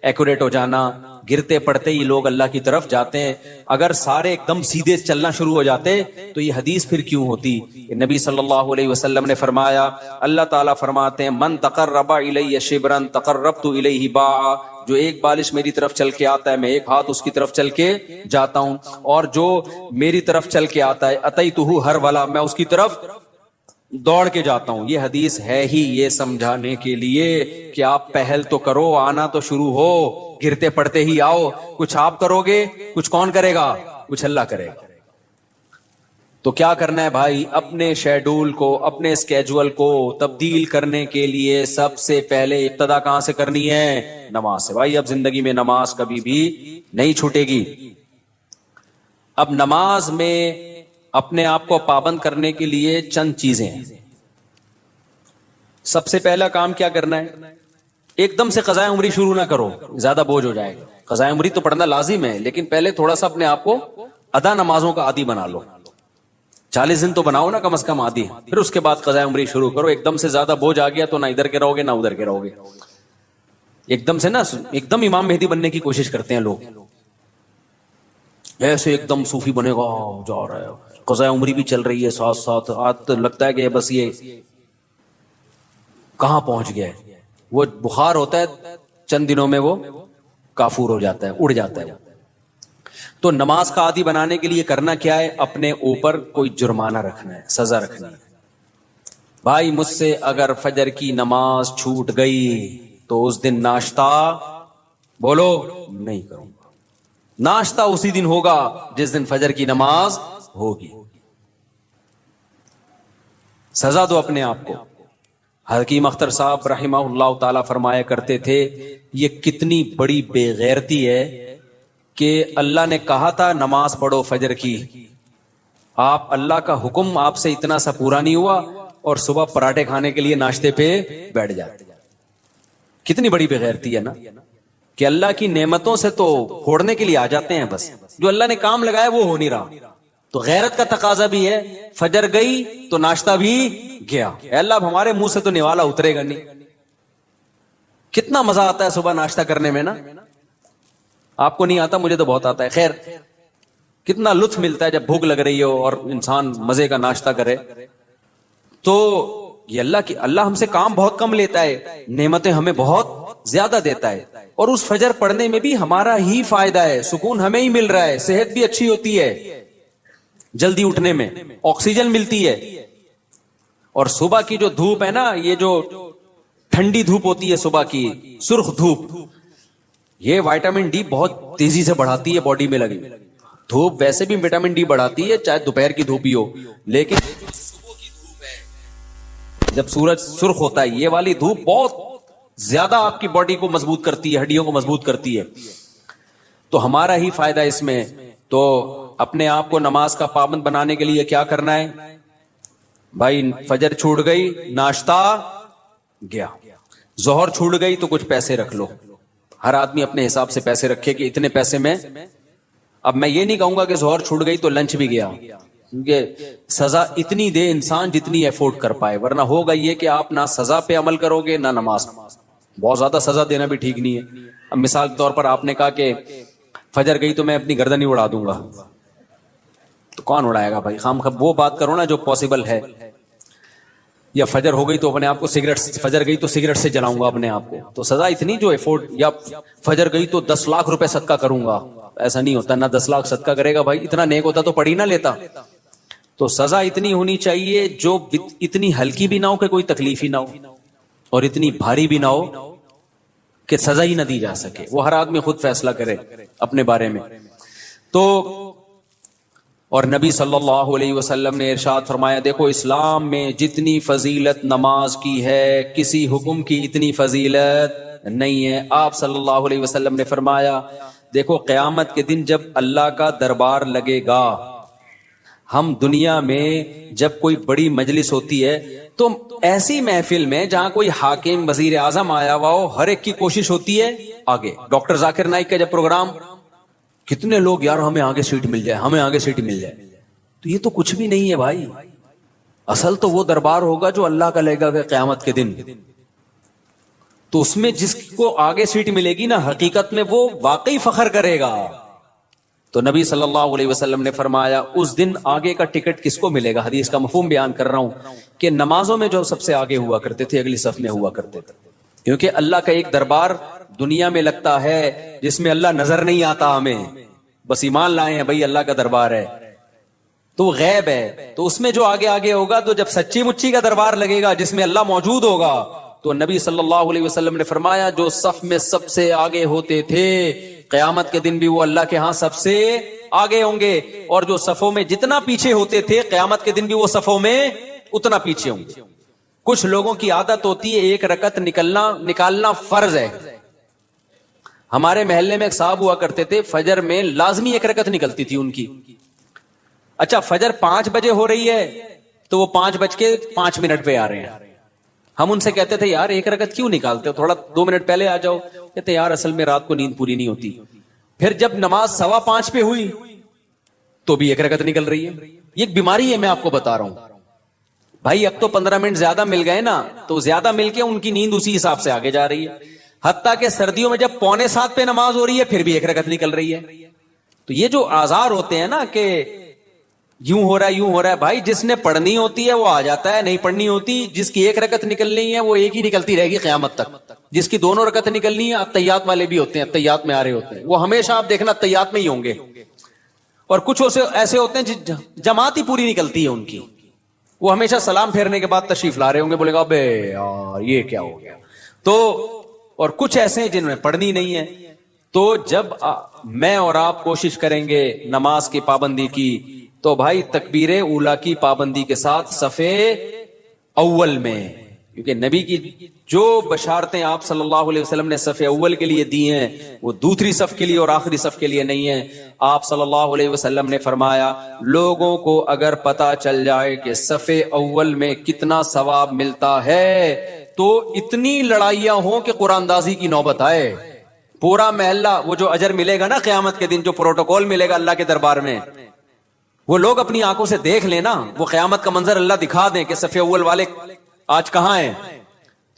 ایکوریٹ ہو جانا. گرتے پڑتے ہی لوگ اللہ کی طرف جاتے ہیں. اگر سارے ایک دم سیدھے چلنا شروع ہو جاتے تو یہ حدیث پھر کیوں ہوتی؟ نبی صلی اللہ علیہ وسلم نے فرمایا, اللہ تعالیٰ فرماتے ہیں من تقرب الی شبرا تقربت الیہ باعا, جو ایک بالش میری طرف چل کے آتا ہے میں ایک ہاتھ اس کی طرف چل کے جاتا ہوں, اور جو میری طرف چل کے آتا ہے اتیتہ ہرولا, میں اس کی طرف دوڑ کے جاتا ہوں. یہ حدیث ہے ہی یہ سمجھانے کے لیے کہ آپ پہل تو کرو, آنا تو شروع ہو, گرتے پڑتے ہی آؤ. کچھ آپ کرو گے, کچھ کون کرے گا؟ کچھ اللہ کرے گا. تو کیا کرنا ہے بھائی؟ اپنے شیڈول کو, اپنے اسکیجول کو تبدیل کرنے کے لیے سب سے پہلے ابتدا کہاں سے کرنی ہے؟ نماز سے. بھائی اب زندگی میں نماز کبھی بھی نہیں چھوٹے گی. اب نماز میں اپنے آپ کو پابند کرنے کے لیے چند چیزیں ہیں. سب سے پہلا کام کیا کرنا ہے؟ ایک دم سے قضاء عمری شروع نہ کرو, زیادہ بوجھ ہو جائے گا. قضاء عمری تو پڑھنا لازم ہے, لیکن پہلے تھوڑا سا اپنے آپ کو ادا نمازوں کا عادی بنا لو. 40 دن تو بناؤ نا کم از کم عادی, پھر اس کے بعد قضاء عمری شروع کرو. ایک دم سے زیادہ بوجھ آ گیا تو نہ ادھر کے رہو گے نہ ادھر کے رہو گے. ایک دم سے نا ایک دم امام مہدی بننے کی کوشش کرتے ہیں لوگ, ایسے ایک دم صوفی بنے گا, جا رہا ہے قضاء عمری بھی چل رہی ہے ساتھ ساتھ, آج لگتا ہے کہ بس یہ کہاں پہنچ گیا ہے. وہ بخار ہوتا ہے چند دنوں میں وہ کافور ہو جاتا ہے, اڑ جاتا ہے. تو نماز کا عادی بنانے کے لیے کرنا کیا ہے؟ اپنے اوپر کوئی جرمانہ رکھنا ہے, سزا رکھنی ہے. بھائی مجھ سے اگر فجر کی نماز چھوٹ گئی تو اس دن ناشتہ بولو نہیں کروں گا. ناشتہ اسی دن ہوگا جس دن فجر کی نماز ہوگی. سزا دو اپنے آپ کو. حکیم اختر صاحب رحمہ اللہ تعالی فرمایا کرتے تھے, یہ کتنی بڑی بے غیرتی ہے کہ اللہ نے کہا تھا نماز پڑھو فجر کی, آپ اللہ کا حکم آپ سے اتنا سا پورا نہیں ہوا اور صبح پراٹھے کھانے کے لیے ناشتے پہ بیٹھ جاتے. کتنی بڑی بے غیرتی ہے نا, کہ اللہ کی نعمتوں سے تو پھوڑنے کے لیے آ جاتے ہیں, بس جو اللہ نے کام لگایا وہ ہو نہیں رہا. تو غیرت کا تقاضا بھی ہے, فجر گئی تو ناشتہ بھی گیا. اے اللہ اب ہمارے منہ سے تو نوالا اترے گا نہیں. کتنا مزہ آتا ہے صبح ناشتہ کرنے میں نا, آپ کو نہیں آتا, مجھے تو بہت آتا ہے. خیر کتنا لطف ملتا ہے جب بھوک لگ رہی ہو اور انسان مزے کا ناشتہ کرے. تو یہ اللہ ہم سے کام بہت کم لیتا ہے, نعمتیں ہمیں بہت زیادہ دیتا ہے, اور اس فجر پڑھنے میں بھی ہمارا ہی فائدہ ہے, سکون ہمیں ہی مل رہا ہے, صحت بھی اچھی ہوتی ہے, جلدی اٹھنے میں آکسیجن ملتی ہے. اور صبح کی جو دھوپ ہے نا, یہ جو ٹھنڈی دھوپ ہوتی ہے صبح کی, سرخ دھوپ, یہ وائٹامن ڈی بہت تیزی سے بڑھاتی ہے باڈی میں لگی. دھوپ ویسے بھی وٹامن ڈی بڑھاتی ہے چاہے دوپہر کی دھوپ ہی ہو, لیکن صبح کی دھوپ ہے جب سورج سرخ ہوتا ہے, یہ والی دھوپ بہت زیادہ آپ کی باڈی کو مضبوط کرتی ہے, ہڈیوں کو مضبوط کرتی ہے. تو ہمارا ہی فائدہ اس میں. تو اپنے آپ کو نماز کا پابند بنانے کے لیے کیا کرنا ہے بھائی؟ فجر چھوٹ گئی, ناشتہ گیا. ظہر چھوٹ گئی تو کچھ پیسے رکھ لو. ہر آدمی اپنے حساب سے پیسے رکھے کہ اتنے پیسے میں. اب میں یہ نہیں کہوں گا کہ ظہر چھوٹ گئی تو لنچ بھی گیا, کیونکہ سزا اتنی دے انسان جتنی افورڈ کر پائے, ورنہ ہوگا یہ کہ آپ نہ سزا پہ عمل کرو گے نہ نماز. بہت زیادہ سزا دینا بھی ٹھیک نہیں ہے. اب مثال کے طور پر آپ نے کہا کہ فجر گئی تو میں اپنی گردن ہی اڑا دوں گا, تو کون اڑائے گا بھائی؟ خام خب وہ بات کرو نا جو پاسبل ہے. یا فجر ہو گئی تو اپنے آپ کو سگریٹ, فجر گئی تو سگریٹ سے جلاؤں گا اپنے آپ کو, تو سزا اتنی جو افورڈ. یا فجر گئی تو 10 لاکھ روپے صدقہ کروں گا, ایسا نہیں ہوتا. نہ 10 لاکھ صدقہ کرے گا بھائی, اتنا نیک ہوتا تو پڑھ ہی نہ لیتا. تو سزا اتنی ہونی چاہیے جو اتنی ہلکی بھی نہ ہو کہ کوئی تکلیف ہی نہ ہو, اور اتنی بھاری بھی نہ ہو کہ سزا ہی نہ دی جا سکے. وہ ہر آدمی خود فیصلہ کرے اپنے بارے میں. تو اور نبی صلی اللہ علیہ وسلم نے ارشاد فرمایا, دیکھو اسلام میں جتنی فضیلت نماز کی ہے کسی حکم کی اتنی فضیلت نہیں ہے. آپ صلی اللہ علیہ وسلم نے فرمایا, دیکھو قیامت کے دن جب اللہ کا دربار لگے گا, ہم دنیا میں جب کوئی بڑی مجلس ہوتی ہے تو ایسی محفل میں جہاں کوئی حاکم وزیر اعظم آیا ہوا ہو، ہر ایک کی کوشش ہوتی ہے آگے. ڈاکٹر ذاکر نائک کا جب پروگرام، کتنے لوگ یار ہمیں آگے سیٹ مل جائے، ہمیں آگے سیٹ مل جائے. تو یہ تو کچھ بھی نہیں ہے بھائی. اصل تو وہ دربار ہوگا جو اللہ کا لے گا قیامت کے دن. تو اس میں جس کو آگے سیٹ ملے گی نا، حقیقت میں وہ واقعی فخر کرے گا. تو نبی صلی اللہ علیہ وسلم نے فرمایا اس دن آگے کا ٹکٹ کس کو ملے گا. حدیث کا مفہوم بیان کر رہا ہوں کہ نمازوں میں جو سب سے آگے ہوا کرتے تھے، اگلی صف میں ہوا کرتے تھے. کیونکہ اللہ کا ایک دربار دنیا میں لگتا ہے جس میں اللہ نظر نہیں آتا، ہمیں بس ایمان لائے ہیں بھائی اللہ کا دربار ہے، تو وہ غیب ہے. تو اس میں جو آگے آگے ہوگا، تو جب سچی مچی کا دربار لگے گا جس میں اللہ موجود ہوگا، تو نبی صلی اللہ علیہ وسلم نے فرمایا جو صف میں سب سے آگے ہوتے تھے قیامت کے دن بھی وہ اللہ کے ہاں سب سے آگے ہوں گے، اور جو صفوں میں جتنا پیچھے ہوتے تھے قیامت کے دن بھی وہ صفوں میں اتنا پیچھے ہوں گے. کچھ لوگوں کی عادت ہوتی ہے ایک رکعت نکالنا فرض ہے. ہمارے محلے میں ایک صاحب ہوا کرتے تھے، فجر میں لازمی ایک رکعت نکلتی تھی ان کی. اچھا فجر 5 بجے ہو رہی ہے تو وہ 5:05 پہ آ رہے ہیں. ہم ان سے کہتے تھے یار ایک رکعت کیوں نکالتے ہو، تھوڑا 2 منٹ پہلے آ جاؤ. کہتے یار اصل میں رات کو نیند پوری نہیں ہوتی. پھر جب نماز 5:15 پہ ہوئی تو بھی ایک رکعت نکل رہی ہے. یہ ایک بیماری ہے، میں آپ کو بتا رہا ہوں بھائی. اب تو 15 منٹ زیادہ مل گئے نا، تو زیادہ مل کے ان کی نیند اسی حساب سے آگے جا رہی ہے. حتیٰ کہ سردیوں میں جب 6:45 پہ نماز ہو رہی ہے پھر بھی ایک رکعت نکل رہی ہے. تو یہ جو آزار ہوتے ہیں نا کہ یوں ہو رہا ہے بھائی، جس نے پڑھنی ہوتی ہے وہ آ جاتا ہے، نہیں پڑھنی ہوتی جس کی ایک رکعت نکلنی ہے وہ ایک ہی نکلتی رہے گی قیامت تک. جس کی 2 رکعت نکلنی ہے، اتحیات والے بھی ہوتے ہیں، اتحیات میں آ رہے ہوتے ہیں، وہ ہمیشہ آپ دیکھنا اتحیات میں ہی ہوں گے. اور کچھ ایسے ہوتے ہیں جماعت ہی پوری نکلتی ہے ان کی، وہ ہمیشہ سلام پھیرنے کے بعد تشریف لا رہے ہوں گے، بولے گا بے یار یہ کیا ہو گیا. تو اور کچھ ایسے ہیں جنہوں نے پڑھنی نہیں ہے. تو جب میں اور آپ کوشش کریں گے نماز کی پابندی کی، تو بھائی تکبیر اولا کی پابندی کے ساتھ صفے اول میں، کیونکہ نبی کی جو بشارتیں آپ صلی اللہ علیہ وسلم نے صف اول کے لیے دی ہیں وہ دوسری صف کے لیے اور آخری صف کے لیے نہیں ہیں. آپ صلی اللہ علیہ وسلم نے فرمایا لوگوں کو اگر پتا چل جائے کہ صف اول میں کتنا ثواب ملتا ہے تو اتنی لڑائیاں ہوں کہ قرآن اندازی کی نوبت آئے. پورا محلہ، وہ جو اجر ملے گا نا قیامت کے دن، جو پروٹوکول ملے گا اللہ کے دربار میں، وہ لوگ اپنی آنکھوں سے دیکھ لینا. وہ قیامت کا منظر اللہ دکھا دیں کہ صف اول والے آج کہاں ہیں.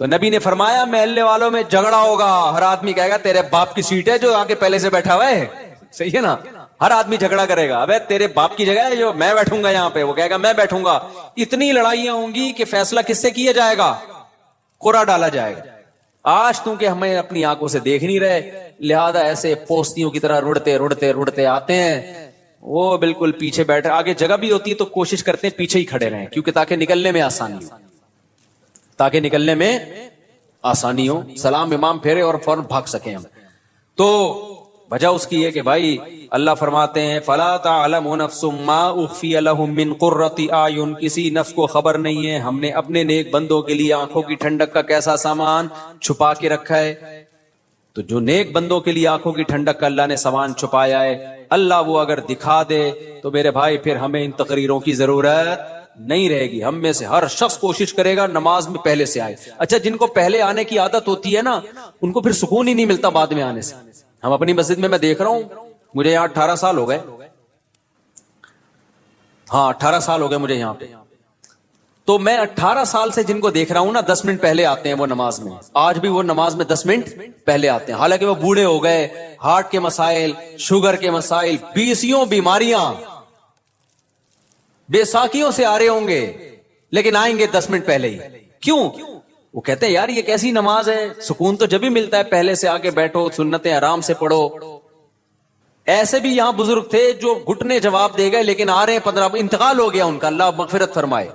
تو نبی نے فرمایا محلے والوں میں جھگڑا ہوگا، ہر آدمی کہے گا تیرے باپ کی سیٹ ہے جو آگے پہلے سے بیٹھا ہوا ہے. صحیح ہے نا، ہر آدمی جھگڑا کرے گا، ابے تیرے باپ کی جگہ ہے جو میں بیٹھوں گا یہاں پہ، وہ کہے گا میں بیٹھوں گا. اتنی لڑائیاں ہوں گی کہ فیصلہ کس سے کیا جائے گا؟ قرعہ ڈالا جائے گا. آج تو کہ ہمیں اپنی آنکھوں سے دیکھ نہیں رہے، لہذا ایسے پوستیوں کی طرح رڑتے آتے ہیں. وہ بالکل پیچھے بیٹھے، آگے جگہ بھی ہوتی ہے تو کوشش کرتے ہیں پیچھے ہی کھڑے رہیں، کیونکہ تاکہ نکلنے میں آسانی ہو، سلام امام پھیرے اور فوراً بھاگ سکیں ہم. تو وجہ اس کی ہے کہ بھائی اللہ فرماتے ہیں فَلَا تَعْلَمُ نَفْسٌ مَّا أُخْفِيَ لَهُم مِّن قُرَّةِ أَعْيُنٍ، کسی نفس کو خبر نہیں ہے ہم نے اپنے نیک بندوں کے لیے آنکھوں کی ٹھنڈک کا کیسا سامان چھپا کے رکھا ہے. تو جو نیک بندوں کے لیے آنکھوں کی ٹھنڈک کا اللہ نے سامان چھپایا ہے، اللہ وہ اگر دکھا دے تو میرے بھائی پھر ہمیں ان تقریروں کی ضرورت نہیں رہے گی. ہم میں سے ہر شخص کوشش کرے گا نماز میں پہلے سے آئے. اچھا جن کو پہلے آنے کی عادت ہوتی ہے نا، ان کو پھر سکون ہی نہیں ملتا بعد میں آنے سے. ہم اپنی مسجد میں دیکھ رہا ہوں، مجھے یہاں 18 سال ہو گئے، 18 سال ہو گئے مجھے یہاں پہ. تو میں 18 سال سے جن کو دیکھ رہا ہوں نا 10 منٹ پہلے آتے ہیں وہ نماز میں. آج بھی وہ نماز میں 10 منٹ پہلے آتے ہیں، حالانکہ وہ بوڑھے ہو گئے، ہارٹ کے مسائل، شوگر کے مسائل، 20 بیماریاں، بے ساکیوں سے آ رہے ہوں گے، لیکن آئیں گے 10 منٹ پہلے ہی. کیوں؟ وہ کہتے ہیں یار یہ کیسی نماز ہے، سکون تو جب ہی ملتا ہے پہلے سے آگے بیٹھو، سنتیں آرام سے پڑھو. ایسے بھی یہاں بزرگ تھے جو گھٹنے جواب دے گئے لیکن آ رہے ہیں 15، انتقال ہو گیا ان کا، اللہ مغفرت فرمائے.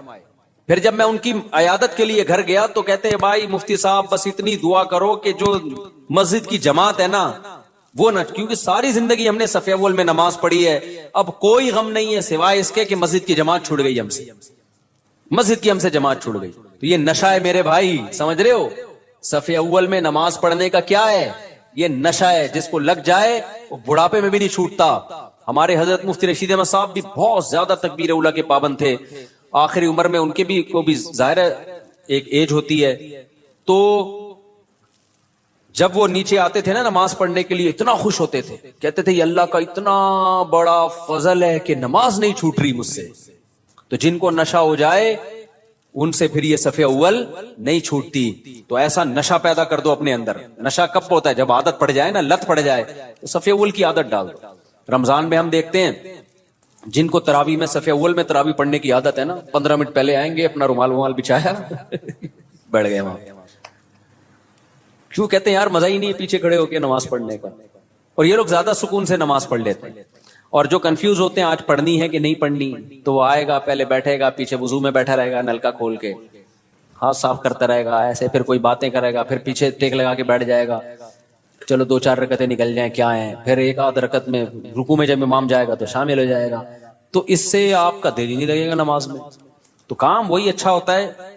پھر جب میں ان کی عیادت کے لیے گھر گیا تو کہتے ہیں بھائی مفتی صاحب بس اتنی دعا کرو کہ جو مسجد کی جماعت ہے نا وہ نہ، کیونکہ ساری زندگی ہم نے صف اول میں نماز پڑھی ہے، اب کوئی غم نہیں ہے سوائے اس کے کہ مسجد کی جماعت چھوٹ گئی ہم سے، مسجد کی ہم سے جماعت چھوٹ گئی. تو یہ نشہ ہے میرے بھائی، سمجھ رہے ہو؟ صف اول میں نماز پڑھنے کا کیا ہے؟ یہ نشہ ہے، جس کو لگ جائے وہ بڑھاپے میں بھی نہیں چھوٹتا. ہمارے حضرت مفتی رشید احمد صاحب بھی بہت زیادہ تکبیر اولیٰ کے پابند تھے، آخری عمر میں ان کے بھی کو بھی ظاہر ہے ایک ایج ہوتی ہے. تو جب وہ نیچے آتے تھے نا نماز پڑھنے کے لیے اتنا خوش ہوتے تھے, کہتے تھے یہ اللہ کا اتنا بڑا فضل ہے کہ نماز نہیں چھوٹ رہی مجھ سے. تو جن کو نشہ ہو جائے ان سے پھر یہ صف اول نہیں چھوٹتی. تو ایسا نشہ پیدا کر دو اپنے اندر. نشہ کب ہوتا ہے؟ جب عادت پڑ جائے نا, لت پڑ جائے, تو صف اول کی عادت ڈال دو. رمضان میں ہم دیکھتے ہیں جن کو تراویح میں صف اول میں تراویح پڑھنے کی عادت ہے نا, 15 منٹ پہلے آئیں گے, اپنا رومال بچھایا بیٹھ گئے وہاں. کیوں؟ کہتے ہیں یار مزہ ہی نہیں ہے پیچھے کھڑے ہو کے نماز پڑھنے کا. اور یہ لوگ زیادہ سکون سے نماز پڑھ لیتے ہیں. اور جو کنفیوز ہوتے ہیں آج پڑھنی ہے کہ نہیں پڑھنی, تو وہ آئے گا, پہلے بیٹھے گا, پیچھے وضو میں بیٹھا رہے گا, نلکا کھول کے ہاتھ صاف کرتا رہے گا ایسے, پھر کوئی باتیں کرے گا, پھر پیچھے ٹیک لگا کے بیٹھ جائے گا, چلو 2-4 رکعتیں نکل جائیں کیا ہیں, پھر ایک آدھ رکعت میں رکوع میں جب امام جائے گا تو شامل ہو جائے گا. تو اس سے آپ کا دل ہی نہیں لگے گا نماز میں. تو کام وہی اچھا ہوتا ہے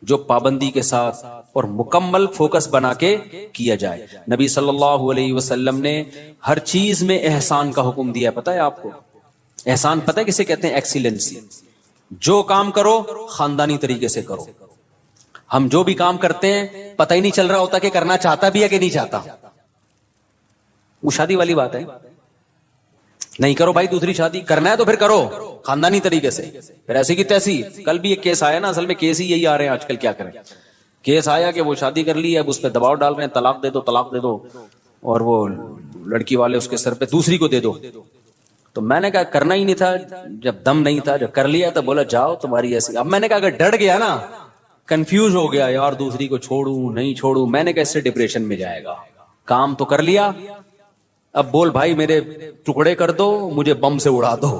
جو پابندی کے ساتھ اور مکمل فوکس بنا کے کیا جائے. نبی صلی اللہ علیہ وسلم نے ہر چیز میں احسان کا حکم دیا. پتہ ہے آپ کو احسان پتہ ہے کسے کہتے ہیں؟ ایکسیلنسی. جو کام کرو خاندانی طریقے سے کرو. ہم جو بھی کام کرتے ہیں پتہ ہی نہیں چل رہا ہوتا کہ کرنا چاہتا بھی ہے کہ نہیں چاہتا. وہ شادی والی بات ہے, نہیں کرو بھائی دوسری شادی, کرنا ہے تو پھر کرو خاندانی طریقے سے. پھر ایسی کی تیسی. کل بھی ایک کیس آیا نا, اصل میں کیس ہی یہی آ رہے ہیں آج کل, کیا کریں. کیس آیا کہ وہ شادی کر لی, اب اس پہ دباؤ ڈال رہے ہیں طلاق دے دو طلاق دے دو, اور وہ لڑکی والے اس کے سر پہ دوسری کو دے دو. تو میں نے کہا کرنا ہی نہیں تھا جب دم نہیں تھا, جب کر لیا تو بولا جاؤ تمہاری ایسی. اب میں نے کہا اگر ڈر گیا نا, کنفیوز ہو گیا یار دوسری کو چھوڑوں نہیں چھوڑوں, میں نے کہا اس سے ڈپریشن میں جائے گا. کام تو کر لیا, اب بول بھائی میرے ٹکڑے کر دو, مجھے بم سے اڑا دو.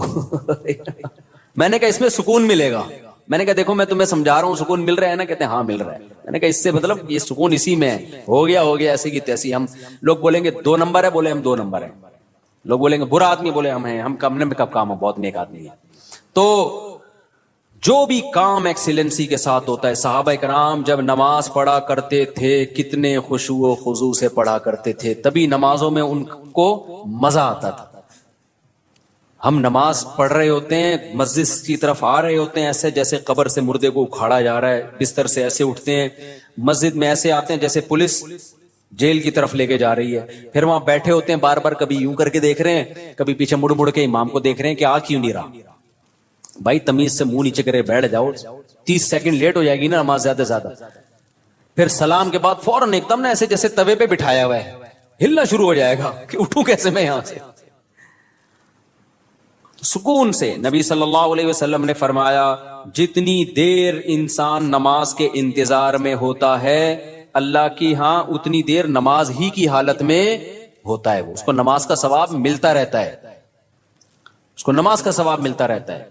میں نے کہا اس میں سکون ملے گا. میں نے کہا دیکھو میں تمہیں سمجھا رہا ہوں, سکون مل رہا ہے نا؟ کہتے ہیں ہاں مل رہا ہے. میں نے کہا اس سے مطلب یہ سکون اسی میں ہے. ہو گیا ایسی کی تیسی. ہم لوگ بولیں گے 2 نمبر ہے, بولے ہم 2 نمبر ہیں. لوگ بولیں گے برا آدمی, بولے ہم ہیں, ہم کم میں کب کام ہو, بہت نیک آدمی ہے. تو جو بھی کام ایکسیلنسی کے ساتھ ہوتا ہے. صحابہ کرام جب نماز پڑھا کرتے تھے کتنے خشوع و خضوع سے پڑھا کرتے تھے, تبھی نمازوں میں ان کو مزہ آتا تھا. ہم نماز پڑھ رہے ہوتے ہیں, مسجد کی طرف آ رہے ہوتے ہیں ایسے جیسے قبر سے مردے کو اکھاڑا جا رہا ہے, بستر سے ایسے اٹھتے ہیں, مسجد میں ایسے آتے ہیں جیسے پولیس جیل کی طرف لے کے جا رہی ہے. پھر وہاں بیٹھے ہوتے ہیں بار بار, کبھی یوں کر کے دیکھ رہے ہیں, کبھی پیچھے مڑ مڑ کے امام کو دیکھ رہے ہیں کہ آ کیوں نہیں رہا. بھائی تمیز سے منہ نیچے کرے بیٹھ جاؤ, 30 سیکنڈ لیٹ ہو جائے گی نا نماز زیادہ زیادہ. پھر سلام کے بعد فوراً ایک دم نا ایسے جیسے توے پہ بٹھایا ہوا ہے, ہلنا شروع ہو جائے گا کہ اٹھوں کیسے میں یہاں سے. سکون سے. نبی صلی اللہ علیہ وسلم نے فرمایا جتنی دیر انسان نماز کے انتظار میں ہوتا ہے اللہ کی ہاں اتنی دیر نماز ہی کی حالت میں ہوتا ہے. وہ اس کو نماز کا ثواب ملتا رہتا ہے, اس کو نماز کا ثواب ملتا رہتا ہے.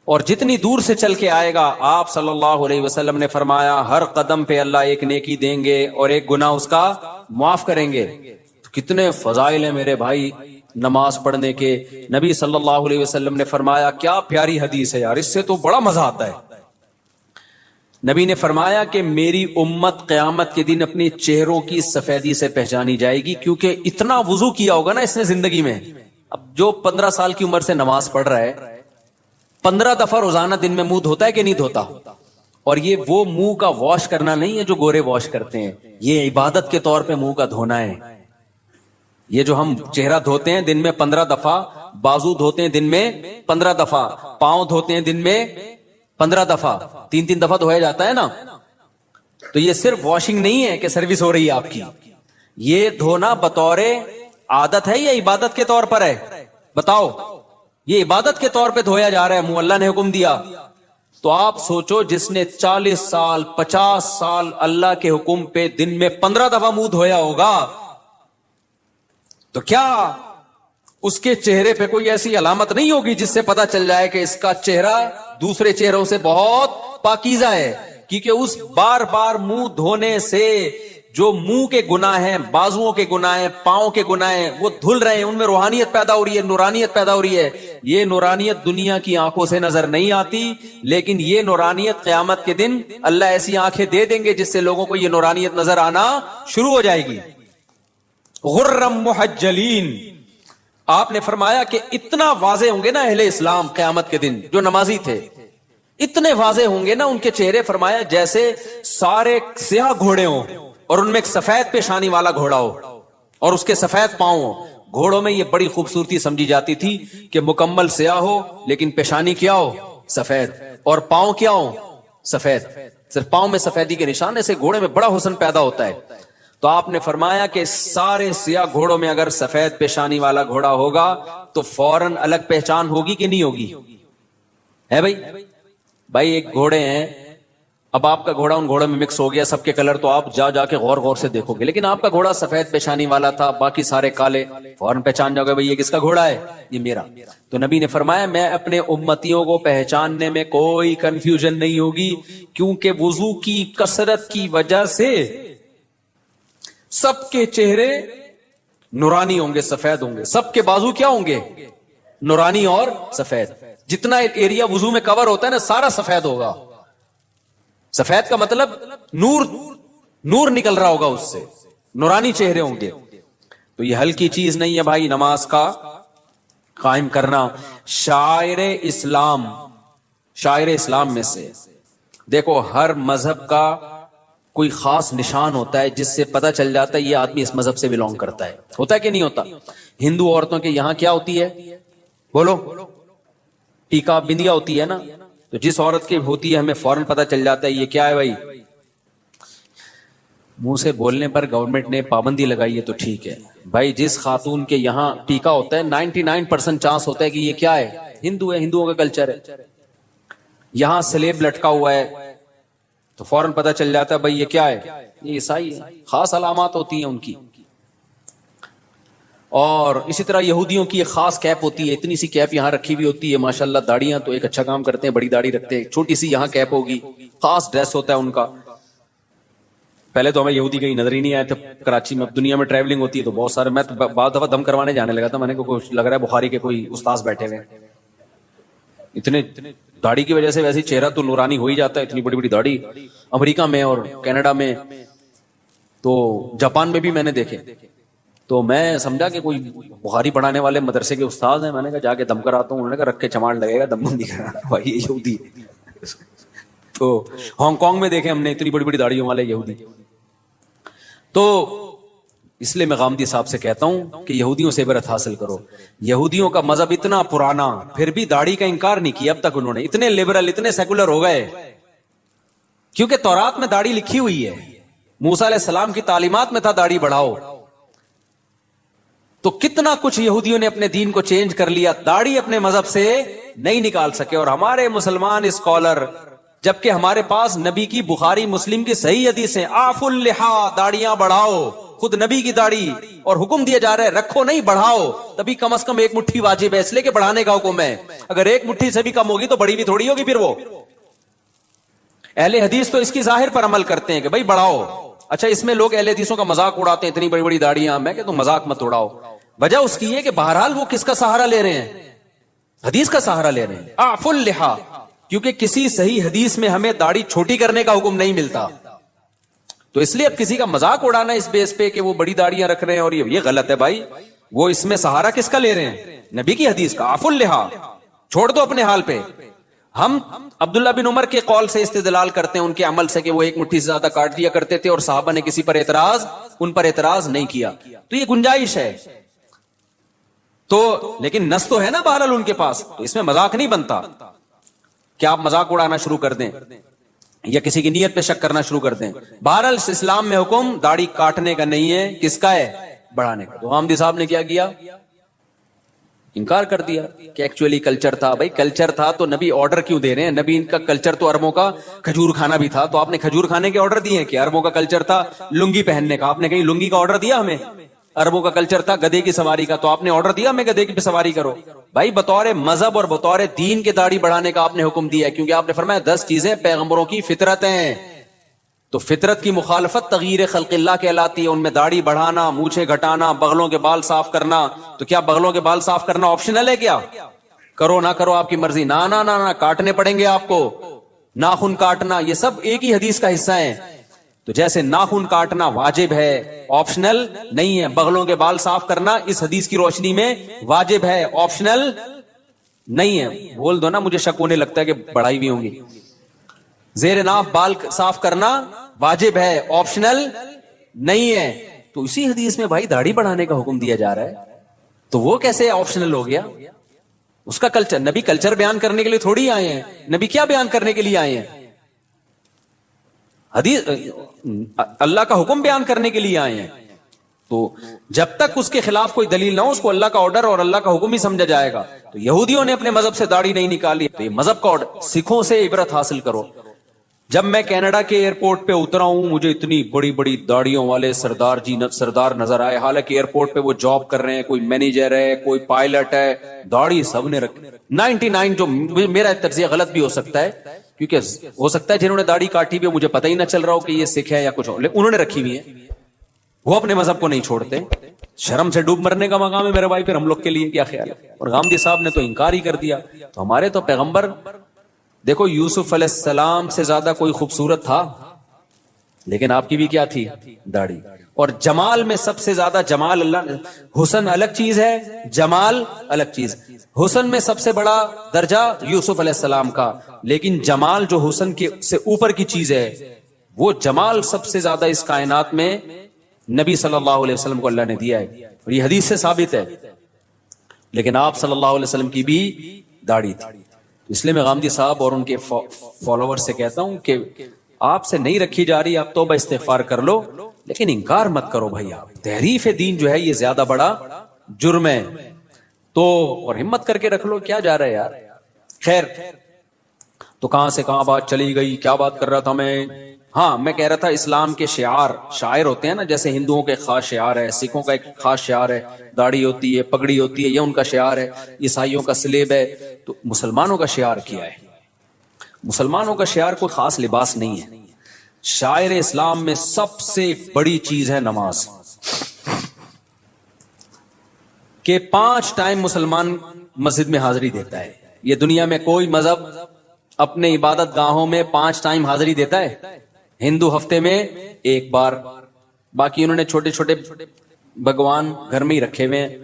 اور جتنی دور سے چل کے آئے گا, آپ صلی اللہ علیہ وسلم نے فرمایا ہر قدم پہ اللہ ایک نیکی دیں گے اور ایک گناہ اس کا معاف کریں گے. کتنے فضائل ہیں میرے بھائی نماز پڑھنے کے. نبی صلی اللہ علیہ وسلم نے فرمایا, کیا پیاری حدیث ہے یار, اس سے تو بڑا مزہ آتا ہے. نبی نے فرمایا کہ میری امت قیامت کے دن اپنے چہروں کی سفیدی سے پہچانی جائے گی, کیونکہ اتنا وضو کیا ہوگا نا اس نے زندگی میں. اب جو 15 سال کی عمر سے نماز پڑھ رہا ہے, 15 دفعہ روزانہ دن میں منہ دھوتا ہے کہ نہیں دھوتا؟ اور یہ وہ منہ کا واش کرنا نہیں ہے جو گورے واش کرتے ہیں, یہ عبادت کے طور پہ منہ کا دھونا ہے. یہ جو ہم چہرہ دھوتے ہیں دن میں 15 دفعہ, بازو دھوتے ہیں دن میں 15 دفعہ, پاؤں دھوتے ہیں دن میں 15 دفعہ, 3 دفعہ دھویا جاتا ہے نا. تو یہ صرف واشنگ نہیں ہے کہ سروس ہو رہی ہے آپ کی, یہ دھونا بطور عادت ہے یا عبادت کے طور پر ہے؟ بتاؤ. یہ عبادت کے طور پہ دھویا جا رہا ہے, منہ اللہ نے حکم دیا. تو آپ سوچو جس نے 40 سال 50 سال اللہ کے حکم پہ دن میں 15 دفعہ منہ دھویا ہوگا, تو کیا اس کے چہرے پہ کوئی ایسی علامت نہیں ہوگی جس سے پتا چل جائے کہ اس کا چہرہ دوسرے چہروں سے بہت پاکیزہ ہے؟ کیونکہ اس بار بار منہ دھونے سے جو منہ کے گناہ ہیں, بازوؤں کے گناہ ہیں, پاؤں کے گناہ ہیں, وہ دھل رہے ہیں, ان میں روحانیت پیدا ہو رہی ہے, نورانیت پیدا ہو رہی ہے. یہ نورانیت دنیا کی آنکھوں سے نظر نہیں آتی, لیکن یہ نورانیت قیامت کے دن اللہ ایسی آنکھیں دے دیں گے جس سے لوگوں کو یہ نورانیت نظر آنا شروع ہو جائے گی. غرم محجلین. آپ نے فرمایا کہ اتنا واضح ہوں گے نا اہل اسلام قیامت کے دن جو نمازی تھے, اتنے واضح ہوں گے نا ان کے چہرے, فرمایا جیسے سارے سیاہ گھوڑے ہوں اور ان میں ایک سفید پیشانی والا گھوڑا ہو اور اس کے سفید پاؤں ہو. گھوڑوں میں یہ بڑی خوبصورتی سمجھی جاتی تھی کہ مکمل سیاہ ہو لیکن پیشانی کیا ہو, سفید, اور پاؤں کیا ہو, سفید, صرف پاؤں میں سفیدی کے نشان سے گھوڑے میں بڑا حسن پیدا ہوتا ہے. تو آپ نے فرمایا کہ سارے سیاہ گھوڑوں میں اگر سفید پیشانی والا گھوڑا ہوگا تو فوراً الگ پہچان ہوگی کہ نہیں ہوگی؟ ہے بھائی ایک گھوڑے ہیں, اب آپ کا گھوڑا ان گھوڑوں میں مکس ہو گیا, سب کے کلر تو آپ جا کے غور سے دیکھو گے, لیکن آپ کا گھوڑا سفید پیشانی والا تھا, باقی سارے کالے, فوراً پہچان جاؤ گے بھائی یہ کس کا گھوڑا ہے, یہ میرا. تو نبی نے فرمایا میں اپنے امتیوں کو پہچاننے میں کوئی کنفیوژن نہیں ہوگی, کیونکہ وضو کی کثرت کی وجہ سے سب کے چہرے نورانی ہوں گے, سفید ہوں گے, سب کے بازو کیا ہوں گے, نورانی اور سفید. جتنا ایریا وضو میں کور ہوتا ہے نا سارا سفید ہوگا. سفید کا مطلب نور نکل رہا ہوگا اس سے, نورانی چہرے ہوں گے. تو یہ ہلکی چیز نہیں ہے بھائی نماز کا قائم کرنا. شاعر اسلام میں سے دیکھو ہر مذہب کا کوئی خاص نشان ہوتا ہے جس سے پتہ چل جاتا ہے یہ آدمی اس مذہب سے بیلونگ کرتا ہے. ہوتا ہے کہ نہیں ہوتا؟ ہندو عورتوں کے یہاں کیا ہوتی ہے, بولو, ٹیکا بندیا ہوتی ہے نا, تو جس عورت کی ہوتی ہے ہمیں فوراً پتہ چل جاتا ہے یہ کیا ہے بھائی. منہ سے بولنے پر گورنمنٹ نے پابندی لگائی ہے تو ٹھیک ہے بھائی, جس خاتون کے یہاں ٹیکا ہوتا ہے 99% چانس ہوتا ہے کہ یہ کیا ہے, ہندو ہے, ہندوؤں کا کلچر ہے. یہاں سلیب لٹکا ہوا ہے تو فوراً پتہ چل جاتا ہے بھائی یہ کیا ہے, یہ عیسائی ہے. خاص علامات ہوتی ہیں ان کی. اور اسی طرح یہودیوں کی ایک خاص کیپ ہوتی ہے, اتنی سی کیپ یہاں رکھی ہوئی ہوتی ہے, ماشاءاللہ داڑیاں تو ایک اچھا کام کرتے ہیں, بڑی داڑھی رکھتے ہیں, چھوٹی سی یہاں کیپ ہوگی, خاص ڈریس ہوتا ہے ان کا. پہلے تو ہمیں یہودی کہیں نظر ہی نہیں آئے تھے کراچی میں, اب دنیا میں ٹریولنگ ہوتی ہے تو بہت سارے, میں تو بعض دفعہ دم کروانے جانے لگا تھا, میں نے کچھ لگ رہا ہے بخاری کے کوئی استاذ بیٹھے ہوئے, اتنے داڑھی کی وجہ سے ویسے چہرہ تو نورانی ہو ہی جاتا ہے, اتنی بڑی بڑی داڑھی. امریکہ میں اور کینیڈا میں تو جاپان میں بھی میں نے دیکھے, تو میں سمجھا کہ کوئی بخاری پڑھانے والے مدرسے کے استاذ ہیں, میں نے کہا جا کے دم کراتا ہوں. انہوں نے کہا رکھ کے چماڑ لگے گا, دم نہیں کرانا بھائی, یہ یہودی. تو ہانگ کانگ میں دیکھے ہم نے اتنی بڑی بڑی داڑھیوں والے یہودی. تو اس لیے میں غامدی صاحب سے کہتا ہوں کہ یہودیوں سے عبرت حاصل کرو. یہودیوں کا مذہب اتنا پرانا, پھر بھی داڑھی کا انکار نہیں کیا اب تک انہوں نے. اتنے لبرل, اتنے سیکولر ہو گئے کیونکہ تورات میں داڑھی لکھی ہوئی ہے, موسیٰ علیہ السلام کی تعلیمات میں تھا داڑھی بڑھاؤ. تو کتنا کچھ یہودیوں نے اپنے دین کو چینج کر لیا, داڑھی اپنے مذہب سے نہیں نکال سکے. اور ہمارے مسلمان اسکالر, جبکہ ہمارے پاس نبی کی بخاری مسلم کی صحیح حدیثیں, آف اللحا, داڑیاں بڑھاؤ, خود نبی کی داڑھی, اور حکم دیا جا رہا ہے رکھو نہیں بڑھاؤ, تبھی کم از کم ایک مٹھی واجب ہے, اس لیے کہ بڑھانے کا حکم ہے. اگر ایک مٹھی سے بھی کم ہوگی تو بڑی بھی تھوڑی ہوگی. پھر وہ اہل حدیث تو اس کی ظاہر پر عمل کرتے ہیں کہ بھائی بڑھاؤ. اچھا اس میں لوگ اہل حدیثوں کا مذاق اڑاتے ہیں, اتنی بڑی بڑی داڑیاں, میں کہ تم مذاق مت اڑاؤ. وجہ اس کی ہے کہ بہرحال وہ کس کا سہارا لے رہے ہیں, حدیث کا سہارا لے رہے ہیں. آف اللحا, کیونکہ کسی صحیح حدیث میں ہمیں داڑھی چھوٹی کرنے کا حکم نہیں ملتا. تو اس لیے اب کسی کا مذاق اڑانا اس بیس پہ کہ وہ بڑی داڑیاں رکھ رہے ہیں اور یہ غلط ہے بھائی. وہ اس میں سہارا کس کا لے رہے ہیں, نبی کی حدیث کا. آف اللحا, چھوڑ دو اپنے حال پہ. ہم عبداللہ بن عمر کے قول سے استدلال کرتے ہیں, ان کے عمل سے, کہ وہ ایک مٹھی سے زیادہ کاٹ دیا کرتے تھے اور صحابہ نے کسی پر ان پر اعتراض نہیں کیا. تو یہ گنجائش ہے. تو لیکن نص تو ہے نا بہرحال ان کے پاس, تو اس میں مذاق نہیں بنتا کہ آپ مذاق اڑانا شروع کر دیں یا کسی کی نیت پہ شک کرنا شروع کر دیں. بہرحال اسلام میں حکم داڑھی کاٹنے کا نہیں ہے, کس کا ہے, بڑھانے کا. تو حامدی صاحب نے کیا کیا, انکار کر دیا کہ ایکچولی کلچر تھا. بھائی کلچر تھا تو نبی آرڈر کیوں دے رہے ہیں؟ نبی ان کا کلچر تو عربوں کا کھجور کھانا بھی تھا, تو آپ نے کھجور کھانے کے آرڈر دیے کہ عربوں کا کلچر تھا لنگی پہننے کا, آپ نے کہیں لنگی کا آرڈر دیا ہمیں؟ عربوں کا کلچر تھا گدھے کی سواری کا, تو آپ نے آرڈر دیا ہمیں گدھے کی سواری کرو؟ بھائی بطور مذہب اور بطور دین کے داڑھی بڑھانے کا آپ نے حکم دیا ہے, کیونکہ آپ نے فرمایا 10 چیزیں پیغمبروں کی فطرت ہیں. تو فطرت کی مخالفت تغییر خلق اللہ کہلاتی ہے. ان میں داڑھی بڑھانا, مونچھیں گھٹانا, بغلوں کے بال صاف کرنا. تو کیا بغلوں کے بال صاف کرنا آپشنل ہے کیا؟ کرو نہ کرو آپ کی مرضی. نہ کاٹنے پڑیں گے آپ کو. ناخن کاٹنا, یہ سب ایک ہی حدیث کا حصہ ہیں. تو جیسے ناخن کاٹنا واجب ہے, آپشنل نہیں ہے, بغلوں کے بال صاف کرنا اس حدیث کی روشنی میں واجب ہے, آپشنل نہیں ہے, بول دو نا, مجھے شک ہونے لگتا ہے کہ بڑھائی بھی ہوں گی. زیر ناف بال صاف کرنا واجب ہے, آپشنل نہیں ہے. تو اسی حدیث میں بھائی داڑھی بڑھانے کا حکم دیا جا رہا ہے, تو وہ کیسے آپشنل ہو گیا؟ اس کا کلچر, نبی کلچر بیان کرنے کے لیے تھوڑی آئے ہیں, نبی کیا بیان کرنے کے لیے آئے ہیں؟ حدیث, اللہ کا حکم بیان کرنے کے لیے آئے ہیں. تو جب تک اس کے خلاف کوئی دلیل نہ ہو, اس کو اللہ کا آرڈر اور اللہ کا حکم ہی سمجھا جائے گا. تو یہودیوں نے اپنے مذہب سے داڑھی نہیں نکالی, تو یہ مذہب کا آرڈر. سکھوں سے عبرت حاصل کرو. جب میں کینیڈا کے ایئرپورٹ پہ اترا ہوں, مجھے اتنی بڑی بڑی داڑھیوں والے سردار نظر آئے, حالانکہ ایئرپورٹ پہ وہ جاب کر رہے ہیں, کوئی مینیجر ہے, کوئی پائلٹ ہے, داڑھی سب نے رکھی. 99 جو میرا تجزیہ غلط بھی ہو سکتا ہے, کیونکہ ہو سکتا ہے جنہوں نے داڑھی کاٹی بھی مجھے پتہ ہی نہ چل رہا ہو کہ یہ سکھ ہے یا کچھ اور, انہوں نے رکھی ہوئی ہے. وہ اپنے مذہب کو نہیں چھوڑتے. شرم سے ڈوب مرنے کا مقام ہے میرے بھائی, پھر ہم لوگ کے لیے کیا خیال ہے؟ اور غامدی صاحب نے تو انکار ہی کر دیا. تو ہمارے تو پیغمبر دیکھو, یوسف علیہ السلام سے زیادہ کوئی خوبصورت تھا, لیکن آپ کی بھی کیا تھی؟ داڑھی. اور جمال میں سب سے زیادہ جمال اللہ نے, حسن الگ چیز ہے, جمال الگ چیز. حسن میں سب سے بڑا درجہ یوسف علیہ السلام کا, لیکن جمال جو حسن کے سے اوپر کی چیز ہے, وہ جمال سب سے زیادہ اس کائنات میں نبی صلی اللہ علیہ وسلم کو اللہ نے دیا ہے, اور یہ حدیث سے ثابت ہے. لیکن آپ صلی اللہ علیہ وسلم کی بھی داڑھی تھی. اس لیے میں غامدی صاحب اور ان کے فالوور سے کہتا ہوں کہ آپ سے نہیں رکھی جا رہی, آپ توبہ استغفار کر لو, لیکن انکار مت کرو بھائی. آپ تحریف دین جو ہے یہ زیادہ بڑا جرم ہے, تو اور ہمت کر کے رکھ لو. کیا جا رہا ہے یار؟ خیر, تو کہاں سے کہاں بات چلی گئی, کیا بات کر رہا تھا میں؟ ہاں, میں کہہ رہا تھا اسلام کے شعائر ہوتے ہیں نا, جیسے ہندوؤں کا ایک خاص شعار ہے, سکھوں کا ایک خاص شعار ہے, داڑھی ہوتی ہے, پگڑی ہوتی ہے, یہ ان کا شعار ہے. عیسائیوں کا سلیب ہے. تو مسلمانوں کا شعار کیا ہے؟ مسلمانوں کا شعار کوئی خاص لباس نہیں ہے. شاعر اسلام میں سب سے بڑی چیز ہے نماز, کہ 5 ٹائم مسلمان مسجد میں حاضری دیتا ہے. یہ دنیا میں کوئی مذہب اپنے عبادت گاہوں میں 5 ٹائم حاضری دیتا ہے؟ ہندو ہفتے میں 1 بار, باقی انہوں نے چھوٹے چھوٹے بھگوان گھر میں ہی رکھے ہوئے ہیں.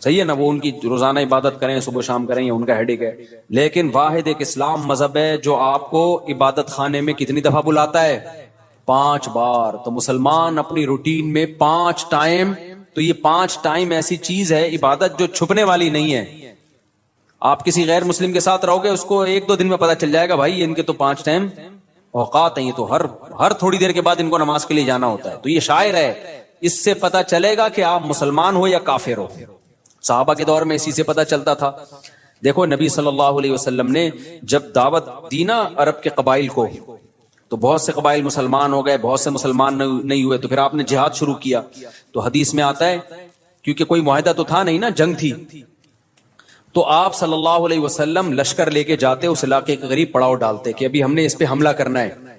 صحیح ہے نا, وہ ان کی روزانہ عبادت کریں, صبح شام کریں, یہ ان کا ہیڈک ہے. لیکن واحد ایک اسلام مذہب ہے جو آپ کو عبادت خانے میں کتنی دفعہ بلاتا ہے؟ 5 بار. تو مسلمان اپنی روٹین میں 5 ٹائم, تو یہ 5 ٹائم ایسی چیز ہے عبادت جو چھپنے والی نہیں ہے. آپ کسی غیر مسلم کے ساتھ رہو گے, اس کو 1-2 دن میں پتا چل جائے گا بھائی ان کے تو 5 ٹائم اوقات ہیں, یہ تو ہر تھوڑی دیر کے بعد ان کو نماز کے لیے جانا ہوتا ہے. تو یہ شاعر ہے, اس سے پتا چلے گا کہ آپ مسلمان ہو یا کافر ہو. صحابہ کے دور میں اسی سے پتا چلتا تھا. دیکھو نبی صلی اللہ علیہ وسلم نے جب دعوت دی نا عرب کے قبائل کو, تو بہت سے قبائل مسلمان ہو گئے, بہت سے مسلمان نہیں ہوئے. تو پھر آپ نے جہاد شروع کیا. تو حدیث میں آتا ہے, کیونکہ کوئی معاہدہ تو تھا نہیں نا, جنگ تھی, تو آپ صلی اللہ علیہ وسلم لشکر لے کے جاتے, اس علاقے کے قریب پڑاؤ ڈالتے کہ ابھی ہم نے اس پہ حملہ کرنا ہے.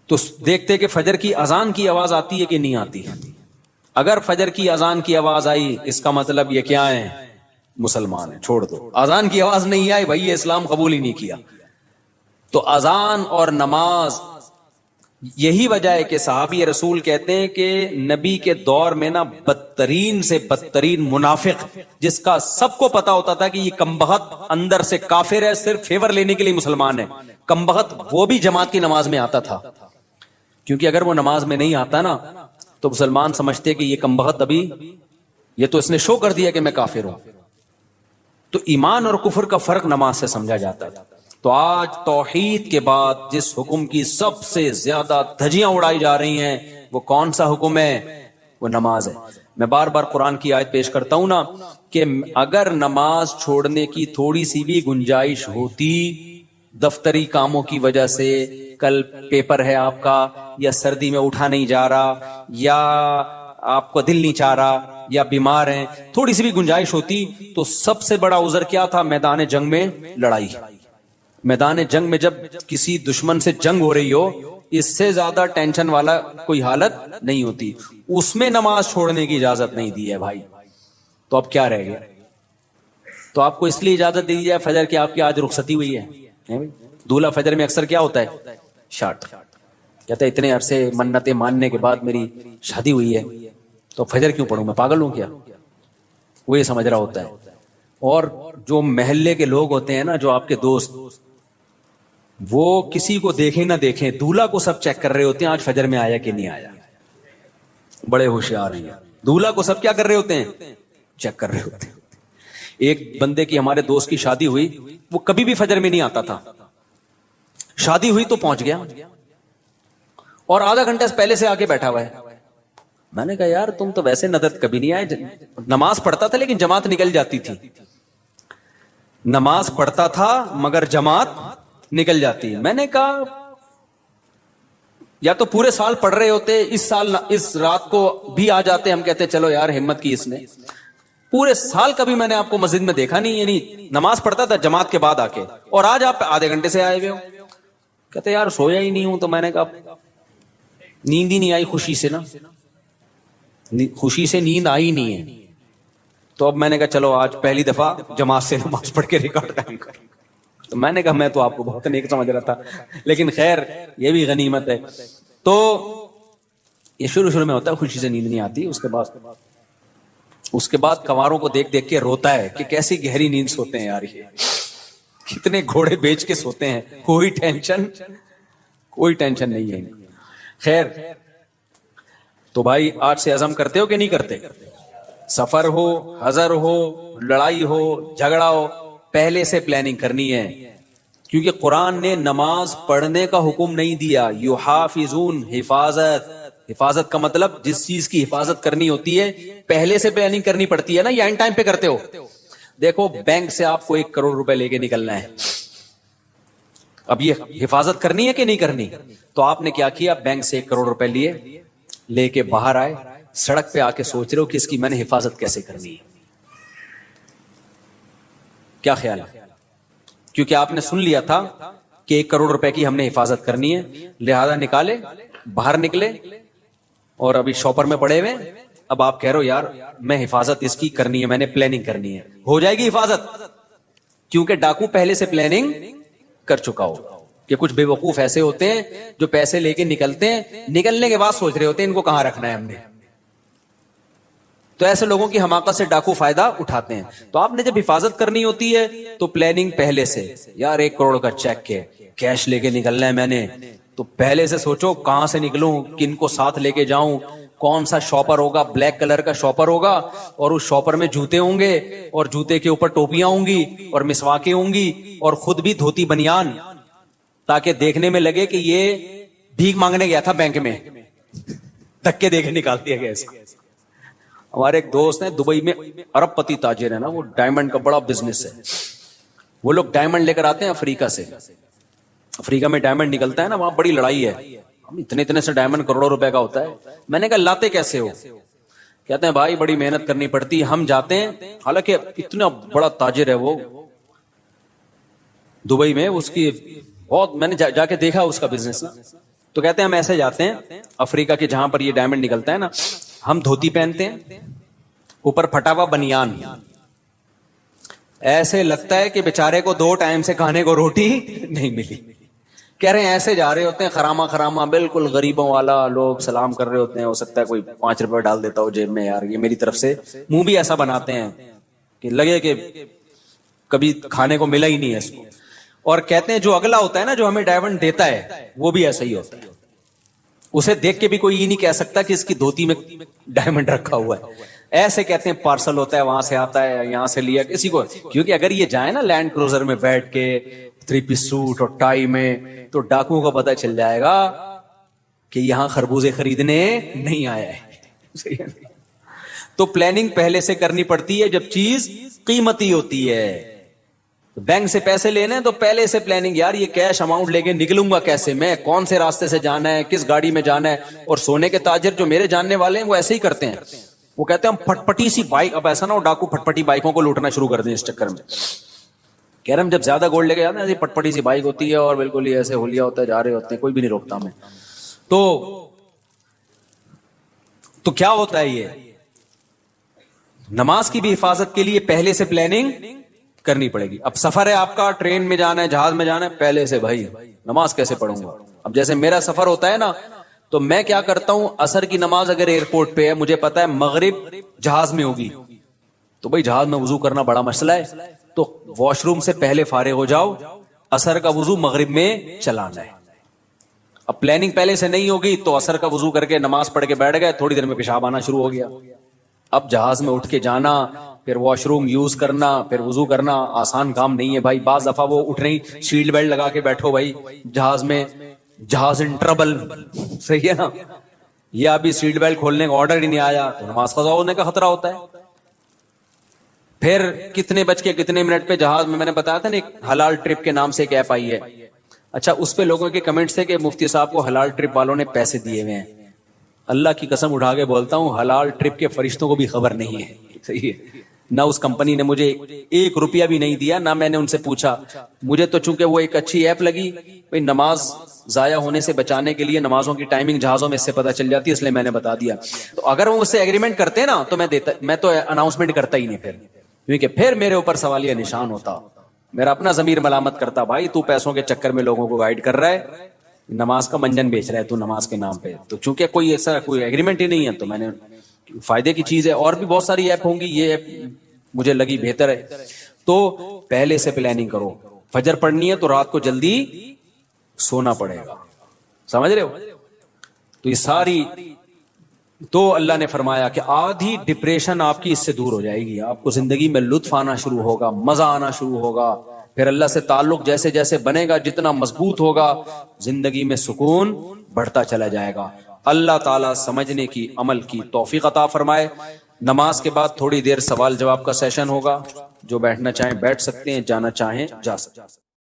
تو دیکھتے کہ فجر کی اذان کی آواز آتی ہے کہ نہیں آتی. اگر فجر کی اذان کی آواز آئی, اس کا مطلب یہ کیا ہے؟ مسلمان ہے, چھوڑ دو. اذان کی آواز نہیں آئی بھائی, یہ اسلام قبول ہی نہیں کیا. تو اذان اور نماز, یہی وجہ ہے کہ صحابی رسول کہتے ہیں کہ نبی کے دور میں نا بدترین سے بدترین منافق, جس کا سب کو پتا ہوتا تھا کہ یہ کمبخت اندر سے کافر ہے, صرف فیور لینے کے لیے مسلمان ہے, کمبخت, وہ بھی جماعت کی نماز میں آتا تھا. کیونکہ اگر وہ نماز میں نہیں آتا نا تو مسلمان سمجھتے کہ یہ کمبخت ابھی, یہ تو اس نے شو کر دیا کہ میں کافر ہوں. تو ایمان اور کفر کا فرق نماز سے سمجھا جاتا ہے. تو آج توحید کے بعد جس حکم کی سب سے زیادہ دھجیاں اڑائی جا رہی ہیں, وہ کون سا حکم ہے؟ وہ نماز ہے. میں بار بار قرآن کی آیت پیش کرتا ہوں نا, کہ اگر نماز چھوڑنے کی تھوڑی سی بھی گنجائش ہوتی, دفتری کاموں کی وجہ سے, کل پیپر ہے آپ کا, یا سردی میں اٹھا نہیں جا رہا, یا آپ کو دل نہیں چاہ رہا, یا بیمار ہیں, تھوڑی سی بھی گنجائش ہوتی, تو سب سے بڑا عذر کیا تھا؟ میدان جنگ میں لڑائی. میدان جنگ میں جب کسی دشمن سے جنگ ہو رہی ہو, اس سے زیادہ ٹینشن والا کوئی حالت نہیں ہوتی. اس میں نماز چھوڑنے کی اجازت نہیں دی ہے بھائی. تو اب کیا رہ گیا؟ تو آپ کو اس لیے اجازت دی جائے فجر کی, آپ کی آج رخصتی ہوئی ہے. دولہا فجر میں اکثر کیا ہوتا ہے؟ شارٹ. کہتا ہے اتنے عرصے منتیں ماننے کے بعد میری شادی ہوئی ہے, تو فجر کیوں پڑھوں, میں پاگل ہوں کیا؟ وہ یہ سمجھ رہا ہوتا ہے. اور جو محلے کے لوگ ہوتے ہیں نا, جو آپ کے دوست, وہ کسی کو دیکھیں نہ دیکھیں, دولہا کو سب چیک کر رہے ہوتے ہیں آج فجر میں آیا کہ نہیں آیا. بڑے ہوشیار ہیں. دولہا کو سب کیا کر رہے ہوتے ہیں؟ چیک کر رہے ہوتے ہیں. ایک بندے کی, ہمارے دوست کی شادی ہوئی, وہ کبھی بھی فجر میں نہیں آتا تھا. شادی ہوئی تو پہنچ گیا اور آدھا گھنٹہ پہلے سے آگے بیٹھا ہوا ہے. میں نے کہا یار تم تو ویسے ندرت کبھی نہیں آئے. نماز پڑھتا تھا لیکن جماعت نکل جاتی تھی. نماز پڑھتا تھا مگر جماعت نکل جاتی. میں نے کہا یا تو پورے سال پڑھ رہے ہوتے, اس سال اس رات کو بھی آ جاتے, ہم کہتے چلو یار ہمت کی اس نے. پورے سال کبھی میں نے آپ کو مسجد میں دیکھا نہیں, یعنی نماز پڑھتا تھا جماعت کے بعد آ کے, اور آج آپ آدھے گھنٹے سے آئے ہوئے ہو. کہتے یار سویا ہی نہیں ہوں. تو میں نے کہا نیند ہی نہیں آئی خوشی سے نا, خوشی سے نیند آئی نہیں ہے. تو اب میں نے کہا چلو آج پہلی دفعہ جماعت سے نماز پڑھ کے ریکارڈ قائم کر. تو میں نے کہا میں تو آپ کو بہت نیک سمجھ رہا تھا, لیکن خیر یہ بھی غنیمت ہے. تو یہ شروع میں ہوتا ہے, خوشی سے نیند نہیں آتی. اس کے بعد کنواروں کو دیکھ دیکھ کے روتا ہے کہ کیسی گہری نیند سوتے ہیں یار, یہ کتنے گھوڑے بیچ کے سوتے ہیں, کوئی ٹینشن نہیں ہے. خیر تو بھائی آج سے عزم کرتے ہو کہ نہیں کرتے؟ سفر ہو, حضر ہو, لڑائی ہو, جھگڑا ہو, پہلے سے پلاننگ کرنی ہے. کیونکہ قرآن نے نماز پڑھنے کا حکم نہیں دیا. یحافظون, حفاظت کا مطلب جس چیز کی حفاظت کرنی ہوتی ہے پہلے سے پلاننگ کرنی پڑتی ہے نا, یا اینڈ ٹائم پہ کرتے ہو. دیکھو بینک سے آپ کو 1 کروڑ روپے لے کے نکلنا ہے, اب یہ حفاظت کرنی ہے کہ نہیں کرنی؟ تو آپ نے کیا کیا, بینک سے 1 کروڑ روپے لے کے باہر آئے, سڑک پہ آ کے سوچ رہے ہو کہ اس کی میں نے حفاظت کیسے کرنی ہے. کیا خیال ہے؟ کیونکہ آپ نے سن لیا تھا کہ 1 کروڑ روپے کی ہم نے حفاظت کرنی ہے, لہذا نکالے, باہر نکلے, اور ابھی شاپر میں پڑے ہوئے. اب آپ کہہ رہے ہو یار میں حفاظت اس کی کرنی ہے, میں نے پلاننگ کرنی ہے. ہو جائے گی حفاظت, کیونکہ ڈاکو پہلے سے پلاننگ کر چکا ہو. کہ کچھ بے وقوف ایسے ہوتے ہیں جو پیسے لے کے نکلتے ہیں, نکلنے کے بعد سوچ رہے ہوتے ہیں ان کو کہاں رکھنا ہے ہم نے. تو ایسے لوگوں کی حماقت سے ڈاکو فائدہ اٹھاتے ہیں. تو آپ نے جب حفاظت کرنی ہوتی ہے تو پلاننگ پہلے سے, یار 1 کروڑ کا چیک کے کیش لے کے نکلنا ہے میں نے, تو پہلے سے سوچو کہاں سے نکلوں, کن کو ساتھ لے کے جاؤں, کون سا شاپر ہوگا, بلیک کلر کا شاپر ہوگا, اور اس شاپر میں جوتے ہوں گے, اور جوتے کے اوپر ٹوپیاں ہوں گی, اور مسواکیں ہوں گی, اور خود بھی دھوتی بنیان, تاکہ دیکھنے میں لگے کہ یہ بھیک مانگنے گیا تھا بینک میں, دھکے دے کے نکال دیا گیا اس کو. ہمارے ایک دوست ہیں دبئی میں, ارب پتی تاجر ہے نا, وہ ڈائمنڈ کا بڑا بزنس ہے. وہ لوگ ڈائمنڈ لے کر آتے ہیں افریقہ سے. افریقہ میں ڈائمنڈ نکلتا ہے نا, وہاں بڑی لڑائی ہے, اتنے سے ڈائمنڈ کروڑوں روپے کا ہوتا ہے. میں نے کہا لاتے کیسے ہو؟ کہتے ہیں بھائی بڑی محنت کرنی پڑتی ہے, ہم جاتے ہیں, حالانکہ اتنا بڑا تاجر ہے وہ دبئی میں, اس کی بہت, میں نے جا کے دیکھا اس کا بزنس نا. تو کہتے ہیں ہم ایسے جاتے ہیں افریقہ کے جہاں پر یہ ڈائمنڈ نکلتا ہے نا, ہم دھوتی پہنتے ہیں, اوپر پھٹا ہوا بنیان, ایسے لگتا ہے کہ بیچارے کو 2 ٹائم سے کھانے کو روٹی نہیں ملی. کہہ رہے ہیں ایسے جا رہے ہوتے ہیں خراما بالکل غریبوں والا, لوگ سلام کر رہے ہوتے ہیں, ہو سکتا ہے کوئی 5 روپے ڈال دیتا ہو جیب میں, یار یہ میری طرف سے, منہ بھی ایسا بناتے ہیں کہ لگے کہ کبھی کھانے کو ملا ہی نہیں ہے اس کو. اور کہتے ہیں جو اگلا ہوتا ہے نا, جو ہمیں ڈائمنڈ دیتا ہے, وہ بھی ایسا ہی ہوتا ہے. اسے دیکھ کے بھی کوئی یہ نہیں کہہ سکتا کہ اس کی دھوتی میں ڈائمنڈ رکھا ہوا ہے. ایسے کہتے ہیں پارسل ہوتا ہے, وہاں سے آتا ہے, یہاں سے لیا کسی کو. کیونکہ اگر یہ جائیں نا لینڈ کروزر میں بیٹھ کے 3 پیس سوٹ اور ٹائی میں, تو ڈاکوؤں کو پتہ چل جائے گا کہ یہاں خربوزے خریدنے نہیں آیا ہے. تو پلاننگ پہلے سے کرنی پڑتی ہے جب چیز قیمتی ہوتی ہے. بینک سے پیسے لینے تو پہلے سے پلاننگ, یار یہ کیش اماؤنٹ لے کے نکلوں گا کیسے, میں کون سے راستے سے جانا ہے, کس گاڑی میں جانا ہے. اور سونے کے تاجر جو میرے جاننے والے ہیں وہ ایسے ہی کرتے ہیں. وہ کہتے ہیں ہم پھٹپٹی سی بائک, اب ایسا نہ ہو ڈاکو پھٹپٹی بائکوں کو لوٹنا شروع کر دیں اس چکر میں. کہہ رہے ہم جب زیادہ گولڈ لے کے جاتے ہیں, ایسی پٹپٹی سی بائک ہوتی ہے اور بالکل ہی ایسے ہولیا ہوتا ہے, جا رہے ہوتے ہیں, کوئی بھی نہیں روکتا ہمیں. تو کیا ہوتا ہے, یہ نماز کی بھی حفاظت کے لیے پہلے سے پلاننگ کرنی پڑے گی. اب سفر ہے آپ کا, ٹرین میں جانا ہے, جہاز میں جانا ہے, پہلے سے بھائی نماز کیسے پڑھوں گا. اب جیسے میرا سفر ہوتا ہے نا, تو میں کیا کرتا ہوں, عصر کی نماز اگر ایئرپورٹ پہ ہے, مجھے پتا ہے مغرب جہاز میں ہوگی, تو بھائی جہاز میں وضو کرنا بڑا مسئلہ ہے، تو واش روم سے پہلے فارغ ہو جاؤ، عصر کا وضو مغرب میں چلانا ہے۔ اب پلاننگ پہلے سے نہیں ہوگی تو عصر کا وضو کر کے نماز پڑھ کے بیٹھ گئے، تھوڑی دیر میں پیشاب آنا شروع ہو گیا۔ اب جہاز میں اٹھ کے جانا، پھر واش روم یوز کرنا، پھر وضو کرنا آسان کام نہیں ہے بھائی۔ بعض دفعہ وہ اٹھ رہی، سیٹ بیلٹ لگا کے بیٹھو بھائی جہاز میں، جہاز ان ٹربل، صحیح ہے نا، یا ابھی سیٹ بیلٹ کھولنے کا آرڈر ہی نہیں آیا تو نماز قضا ہونے کا خطرہ ہوتا ہے۔ پھر کتنے بج کے کتنے منٹ پہ جہاز میں نے بتایا تھا نا، ایک حلال ٹرپ کے نام سے ایک ایپ آئی ہے، اچھا اس پہ لوگوں کے کمنٹس تھے کہ مفتی صاحب کو حلال ٹرپ والوں نے پیسے دیے ہوئے ہیں۔ اللہ کی قسم اٹھا کے بولتا ہوں، حلال ٹرپ کے فرشتوں کو بھی خبر نہیں ہے، صحیح ہے، نہ اس کمپنی نے مجھے 1 روپیہ بھی نہیں دیا، نہ میں نے ان سے پوچھا۔ مجھے تو چونکہ وہ ایک اچھی ایپ لگی، بھئی نماز ضائع ہونے سے بچانے کے لیے نمازوں کی ٹائمنگ جہازوں میں اس سے پتہ چل جاتی ہے، اس لیے میں نے بتا دیا۔ تو اگر وہ مجھ سے ایگریمنٹ کرتے نا تو میں تو اناؤنسمنٹ کرتا ہی نہیں، کیونکہ پھر میرے اوپر سوالیہ نشان ہوتا، میرا اپنا ضمیر ملامت کرتا، بھائی تو پیسوں کے چکر میں لوگوں کو گائیڈ کر رہا ہے، نماز کا منجن بیچ رہا ہے تو نماز کے نام پہ۔ تو چونکہ کوئی ایسا کوئی ایگریمنٹ ہی نہیں ہے تو میں نے، فائدے کی چیز ہے، اور بھی بہت ساری ایپ ہوں گی، یہ ایپ مجھے لگی بہتر ہے۔ تو پہلے سے پلاننگ کرو، فجر پڑھنی ہے تو رات کو جلدی سونا پڑے گا، سمجھ رہے ہو؟ تو یہ ساری، تو اللہ نے فرمایا کہ آدھی ڈپریشن آپ کی اس سے دور ہو جائے گی، آپ کو زندگی میں لطف آنا شروع ہوگا، مزہ آنا شروع ہوگا، پھر اللہ سے تعلق جیسے جیسے بنے گا، جتنا مضبوط ہوگا، زندگی میں سکون بڑھتا چلا جائے گا۔ اللہ تعالیٰ سمجھنے کی، عمل کی توفیق عطا فرمائے۔ نماز کے بعد تھوڑی دیر سوال جواب کا سیشن ہوگا، جو بیٹھنا چاہیں بیٹھ سکتے ہیں، جانا چاہیں جا سکتے ہیں۔